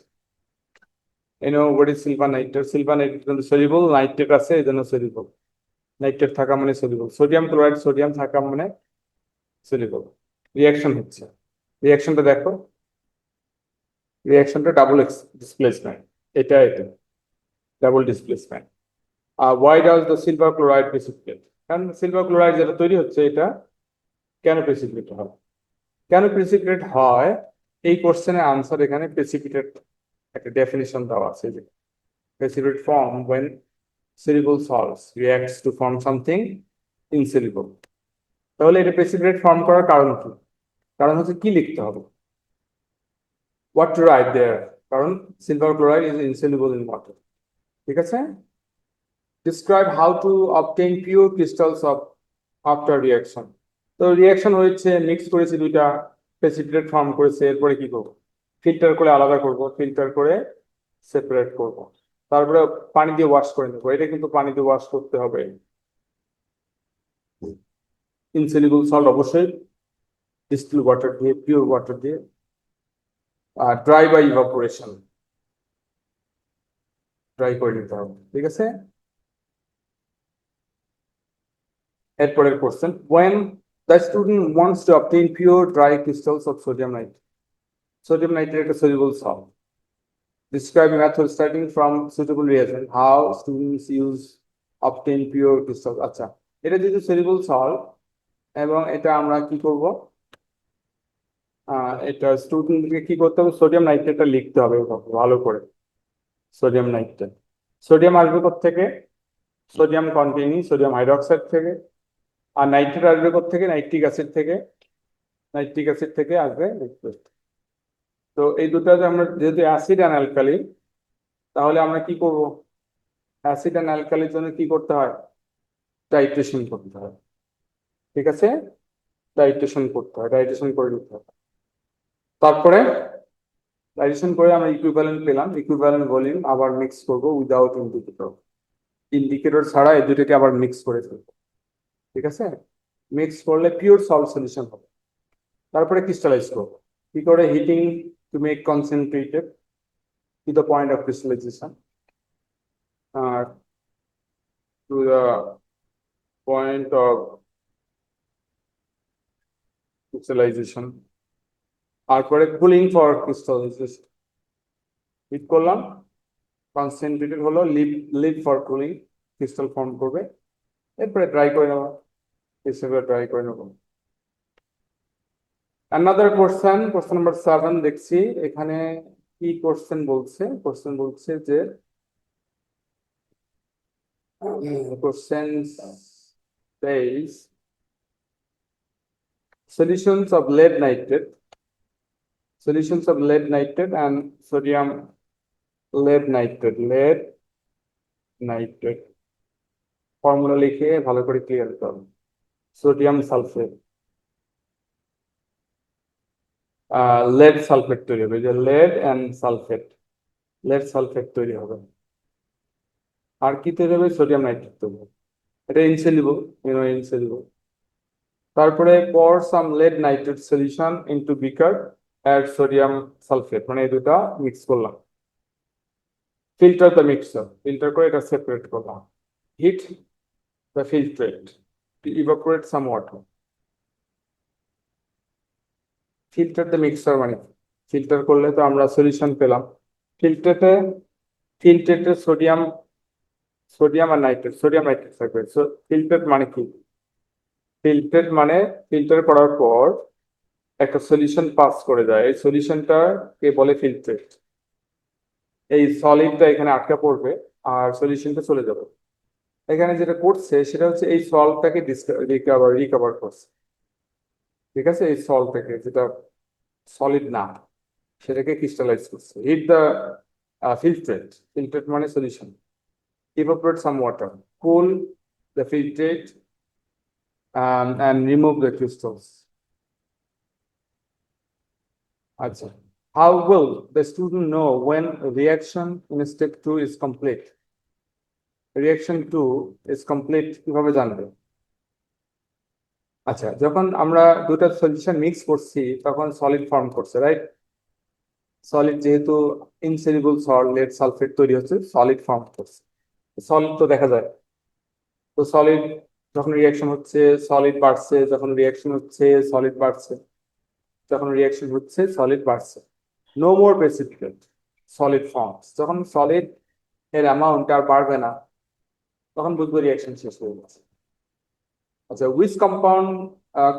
You know what is silver nitrate? Silver nitrate is soluble, nitrate আছে এজন্য soluble, nitrate থাকা মানে soluble, সোডিয়াম ক্লোরাইড সোডিয়াম থাকা মানে soluble। Reaction হচ্ছে, রিঅ্যাকশনটা দেখো, রিঅ্যাকশনটা double displacement, এটা double displacement. why does the silver chloride precipitate? কারণ সিলভার ক্লোরাইড যেটা তৈরি হচ্ছে, এটা কেন প্রেসিপিটেট হয়? কেন প্রেসিপিটেট হয় এই কোশ্চেনের আনসার এখানে প্রেসিপিটেট একটা ডেফিনিশন দেওয়া আছে, যে precipitate form when soluble salts reacts to form something insoluble। তাহলে এটা প্রেসিপিটেট ফর্ম করার কারণ কি? কারণ হচ্ছে কি লিখতে হবে, what to write there, কারণ silver chloride is insoluble in water। ঠিক আছে, describe how to obtain pure crystals of after reaction। তো রিঅ্যাকশন হয়েছে, মিক্স করেছি দুইটা, প্রেসিপিটেট ফর্ম করেছে, এরপরে কি করবো? ফিল্টার করে আলাদা করব, ফিল্টার করে সেপারেট করব, তারপরে পানি দিয়ে ওয়াশ করে নেবো। এটা কিন্তু পানি দিয়ে ওয়াশ করতে হবে, ইনসলিউবল সল্ট অবশ্যই ডিস্টিল ওয়াটার দিয়ে, পিওর ওয়াটার দিয়ে, আর ড্রাই বাই ইভাপোরেশন, ড্রাই করে নিতে হবে। ঠিক আছে, এরপরের question, when the student wants to obtain pure dry crystals of sodium nitrate, sodium nitrate a soluble salt, describe a method starting from suitable reagent, how students use obtain pure crystals। আচ্ছা, এটা যেহেতু soluble salt এবং এটা আমরা কি করব, এটা স্টুডেন্টকে কি করতে হবে, সোডিয়াম নাইট্রেটটা লিখতে হবে ভালো করে। সোডিয়াম নাইট্রেট, সোডিয়াম আসবে থেকে, সোডিয়াম কন্টেইনিং সোডিয়াম হাইড্রোক্সাইড থেকে, আর নাইট্রেট আসবে থেকে, নাইট্রিক অ্যাসিড থেকে, নাইট্রিক অ্যাসিড থেকে আসবে লিকুইড। তো এই দুটো আমরা যেহেতু অ্যাসিড অ্যান্ড অ্যালকালি, তাহলে আমরা কি করব, অ্যাসিড অ্যান্ড অ্যালকালির জন্য কি করতে হয়, টাইট্রেশন করতে হয়। ঠিক আছে, টাইট্রেশন করতে হয়, টাইট্রেশন করে নিতে হয়। তারপরে টাইট্রেশন করে আমরা ইকুইভ্যালেন্ট পেলাম, ইকুইভ্যালেন্ট ভলিউম আবার মিক্স করবো উইদাউট ইন্ডিকেটর, ইন্ডিকেটর ছাড়া এই দুটোকে আবার মিক্স করে ফেলবো। ঠিক আছে, মিক্স করলে পিওর সল্ট সলিউশন হবে। তারপরে ক্রিস্টালাইজ করবো, কি করে, heating to make concentrated to the point of crystallization, to the point of crystallization, তারপরে কুলিং ফর ক্রিস্টালাইজেশন, হিট করলাম, কনসেন্ট্রেটেড হলো, leave for cooling, crystal form করবে, এরপরে ড্রাই করে নেবো, ড্রাই করে নেবো। another question, question number 7 দেখছি এখানে কি কোশ্চেন বলছে, কোশ্চেন বলছে যে question says solutions of lead nitrate, solutions of lead nitrate and sodium lead nitrate, lead nitrate formula লিখে ভালো করে ক্লিয়ার করো। সোডিয়াম সালফেট, lead সালফেট তৈরি হবে, যে lead and sulphate, lead sulphate তৈরি হবে। আর কি তৈরি হবে, সোডিয়াম নাইট্রেট তৈরি হবে, এটা ইনসলিউবল, ইনসলিউবল। তারপরে pour some lead nitrate solution into beaker, add sodium sulfate, মানে এই দুটা মিক্স করলাম, ফিল্টার দ্য মিক্সার, ফিল্টার করে এটা সেপারেট করলাম, heat the filtrate to evaporate some water, filter the mixer মানে ফিল্টার করলে তো আমরা সলিউশন পেলাম। ফিল্টারে, ফিল্টারে সোডিয়াম, সোডিয়াম আর নাইট্রেট, সোডিয়াম নাইট্রেট থাকবে। ফিল্টার মানে কি, ফিল্টার মানে ফিল্টার করার পর একটা সলিউশন পাস করে যায়, এই সলিউশনটা কে বলে ফিল্ট্রেট। এই সলিডটা এখানে আটকা পড়বে আর সলিউশনটা চলে যাবে। এখানে যেটা করছে সেটা হচ্ছে এই সল্টটাকে রিকভার করছে। ঠিক আছে, এই সল্ট থেকে যেটা সলিড না সেটাকে ক্রিস্টালাইজ করছে, হিট দ্য ফিল্ট্রেট, ফিল্ট্রেট মানে solution, evaporate some water, cool the filtrate, and remove the crystals. আচ্ছা, how will the student know when reaction in step 2 is complete? Reaction 2 is complete কিভাবে জানবে? আচ্ছা, যখন আমরা দুটো সলিউশন মিক্স করছি তখন সলিড ফর্ম করছে, রাইট? সলিড যেহেতু ইনসলিউবল সল্ট, lead সালফেট তৈরি হচ্ছে, সলিড ফর্ম করছে। সলিড তো দেখা যায়, তো সলিড যখন রিয়াকশন হচ্ছে সলিড বাড়ছে, যখন রিয়াকশন হচ্ছে সলিড বাড়ছে, যখন রিয়াকশন হচ্ছে সলিড বাড়ছে। No more precipitate, solid forms. যখন সলিড এর অ্যামাউন্ট আর বাড়বে না তখন বুঝবো রিয়াকশন শেষ হয়ে গেছে। আচ্ছা, which compound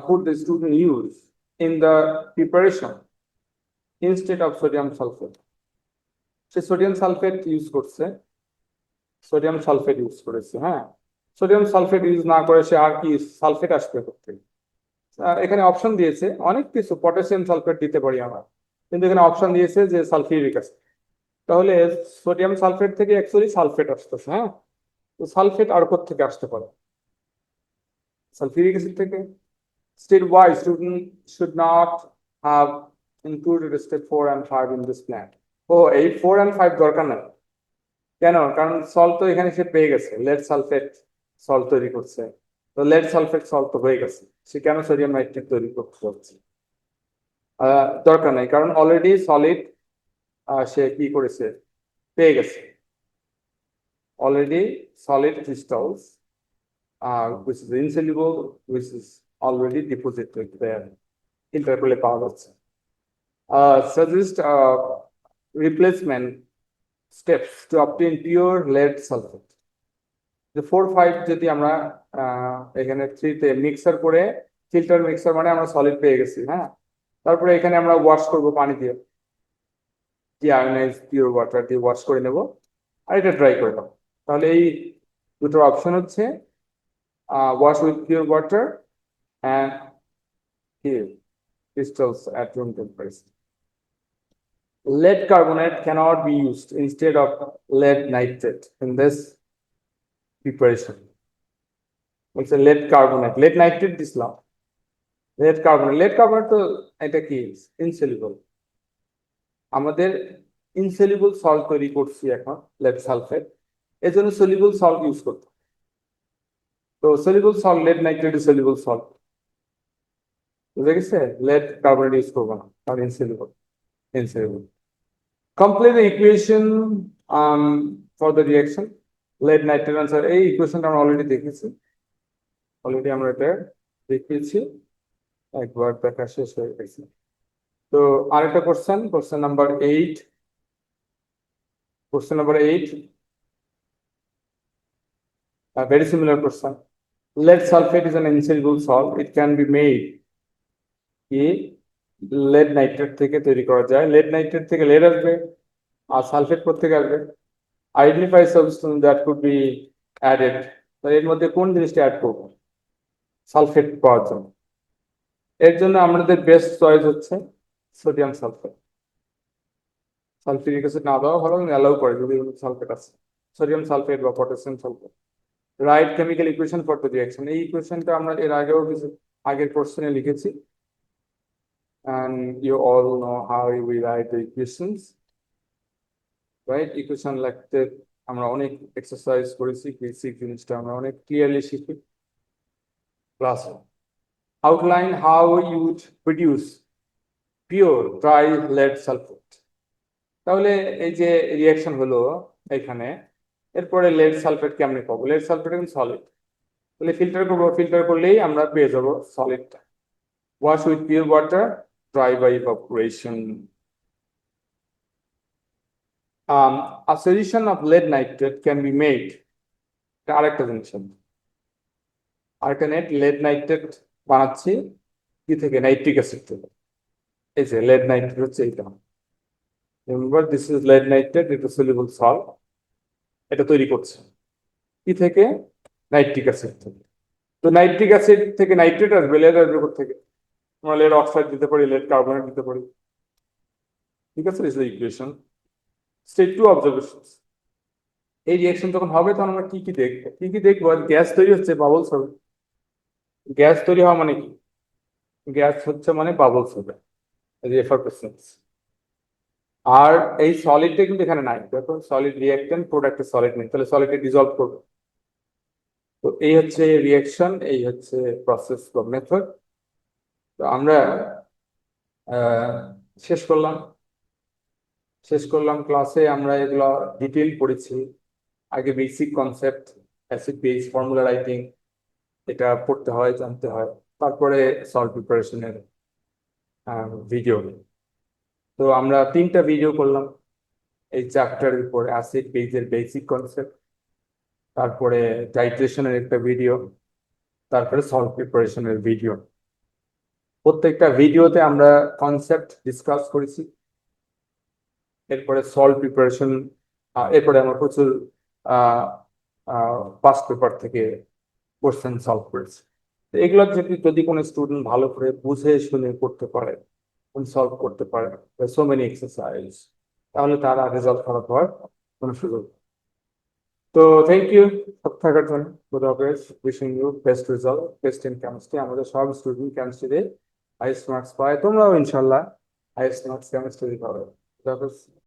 could the student use in the preparation instead of sodium sulfate? Say sodium sulphate use করছে, সোডিয়াম সালফেট ইউজ করেছে। হ্যাঁ, সোডিয়াম সালফেট ইউজ না করে সে আর কি সালফেট আসবে করতে, এখানে অপশন দিয়েছে অনেক কিছু, পটাশিয়াম সালফেট দিতে পারি আমরা, কিন্তু এখানে অপশন দিয়েছে যে সালফিউরিক অ্যাসিড। তাহলে সোডিয়াম সালফেট থেকে অ্যাকচুয়ালি সালফেট আসতেছে। হ্যাঁ, তো সালফেট আর থেকে আসতে পারে, সালফিউরিক অ্যাসিড থেকে। State why student should not have included step 4 and 5 in this plan. ও, এই 4 and 5 দরকার নাই, কেন? কারণ সল্ট তো এখানে সে পেয়ে গেছে, lead সালফেট সল্ট তৈরি করছে, তো লেড সালফেট সল্ট তো হয়ে গেছে, সে কেন সোডিয়াম নাইট্রেট তৈরি করতে যাচ্ছে? দরকার নাই, কারণ অলরেডি সলিড সে কি করেছে, পেয়ে গেছে already solid crystals which is insoluble, which is already deposited there, ইন্টারপোলে পাওয়া যাচ্ছে। Suggest replacement steps to obtain pure lead sulfate. যে 4-5 যদি আমরা এখানে 3-তে মিক্সার করে, ফিল্টার মিক্সার মানে আমরা সলিড পেয়ে গেছি, হ্যাঁ, তারপরে এখানে আমরা ওয়াশ করব পানি দিয়ে, ডিআয়োনাইজ পিওর ওয়াটার দিয়ে ওয়াশ করে নেব, আর এটা ড্রাই করে দেবো। তাহলে এই দুটো অপশন হচ্ছে wash with pure water and here crystals at room temperature. Lead carbonate cannot be used instead of lead nitrate in this preparation. It's a lead carbonate. Lead nitrate দিছিলাম, lead carbonate. Lead carbonate তো এটা কি insoluble, আমাদের insoluble salt তৈরি করছি এখন lead sulfate, এর জন্য soluble salt ইউজ করতে। তো soluble salt, lead nitrate soluble salt, বুঝে গেছে? lead carbonate ইউজ করবো না, কারণ insoluble. Complete the equation for the reaction. Lead nitrate answer, এই ইকুয়েশনটা আমরা অলরেডি দেখেছি, আমরা এটা দেখিয়েছি, একবার দেখা শেষ হয়ে গেছে। তো আরেকটা question number 8, a very similar question. Lead sulfate is an insoluble salt. It can be made কি lead nitrate থেকে তৈরি করা যায়। lead nitrate থেকে lead আসবে, আর সালফেট থেকে আসবে। Identify substance that could be added. তো এর মধ্যে কোন জিনিসটা অ্যাড করব সালফেট পাওয়ার জন্য? এর জন্য আমাদের বেস্ট চয়েস হচ্ছে সোডিয়াম সালফেট। সালফিউরিক অ্যাসিড না দেওয়া ভালো, অ্যালাউ করে যদি সালফেট আছে, সোডিয়াম সালফেট বা potassium sulphate. Right chemical equation for the reaction, এই ইকুয়েশনটা আমরা এর আগেও কিছু আগের কোশ্চেনে লিখেছি, and you all know how we write the equations, right? Equation লিখতে আমরা অনেক এক্সারসাইজ করেছি, বেসিক জিনিসটা আমরা অনেক ক্লিয়ারলি শিখি ক্লাসে। Outline how you would produce pure dry lead sulfate. তাহলে এই যে রিঅ্যাকশন হলো এখানে, এরপরে lead sulfate কেমনে পাবো? lead sulfate কিন্তু সলিড, তাহলে ফিল্টার করবো, ফিল্টার করলেই আমরা পেয়ে যাবো সলিডটা। wash with pure water, dry by evaporation. A solution of lead nitrate can be made, আরেকটা জিনিস, আর্কানেট lead nitrate বানাচ্ছি কি থেকে? নাইট্রিক অ্যাসিড থেকে। এই যে lead nitrate হচ্ছে এইটা, remember this is lead nitrate, এটা soluble salt, এটা তৈরি করছে কি থেকে? নাইট্রিক অ্যাসিড থেকে। তো নাইট্রিক অ্যাসিড থেকে নাইট্রেট আসবে, lead আসবে থেকে? আমরা lead অক্সাইড দিতে পারি, lead কার্বনেট দিতে পারি, ঠিক আছে? Is the equation. State 2 observations. এই রিঅ্যাকশন যখন হবে তখন আমরা কি কি দেখবো? গ্যাস তৈরি হচ্ছে, বাবলস হবে। গ্যাস তৈরি হওয়া মানে কি? গ্যাস হচ্ছে মানে বাবলস হবে, এফারভেসেন্স। আর এই সলিডটা কিন্তু এখানে নাই, দেখো সলিড রিঅ্যাকটেন্ট, প্রোডাক্টে সলিড নেই, তাহলে সলিডকে ডিজলভ করবে। তো এই হচ্ছে রিঅ্যাকশন, এই হচ্ছে প্রসেস বা মেথড। তো আমরা শেষ করলাম ক্লাসে, আমরা এগুলো ডিটেইল পড়েছি। আগে basic concept, acid base formula writing, এটা পড়তে হয়, জানতে হয়, তারপরে সল্ট প্রিপারেশনের ভিডিও। তো আমরা 3টা ভিডিও করলাম এই চ্যাপ্টারের উপর, অ্যাসিড বেসের বেসিক কনসেপ্ট, তারপরে টাইট্রেশনের একটা ভিডিও, তারপরে সল্ট প্রিপারেশনের ভিডিও। প্রত্যেকটা ভিডিওতে আমরা কনসেপ্ট ডিসকাস করেছি, এরপরে সল্ট প্রিপারেশন, এরপরে আমরা প্রচুর পাস্ট পেপার থেকে কোশ্চেন সলভ করেছি। এগুলো যদি কোনো স্টুডেন্ট ভালো করে বুঝে শুনে করতে পারে, সলভ করতে পারে, সো মেনি এক্সারসাইজ, তাহলে তার রেজাল্ট খারাপ হওয়ার কোনো সুযোগ। তো থ্যাংক ইউ সব থাকার জন্য, খুদাহাফেজ, wishing you best result, best in chemistry. আমাদের সব স্টুডেন্ট কেমিস্ট্রিতে হাইয়েস্ট মার্কস পায়, তোমরাও ইনশাল্লাহ হাইয়েস্ট মার্কস কেমিস্ট্রি পাবে। খুদাহাফেজ।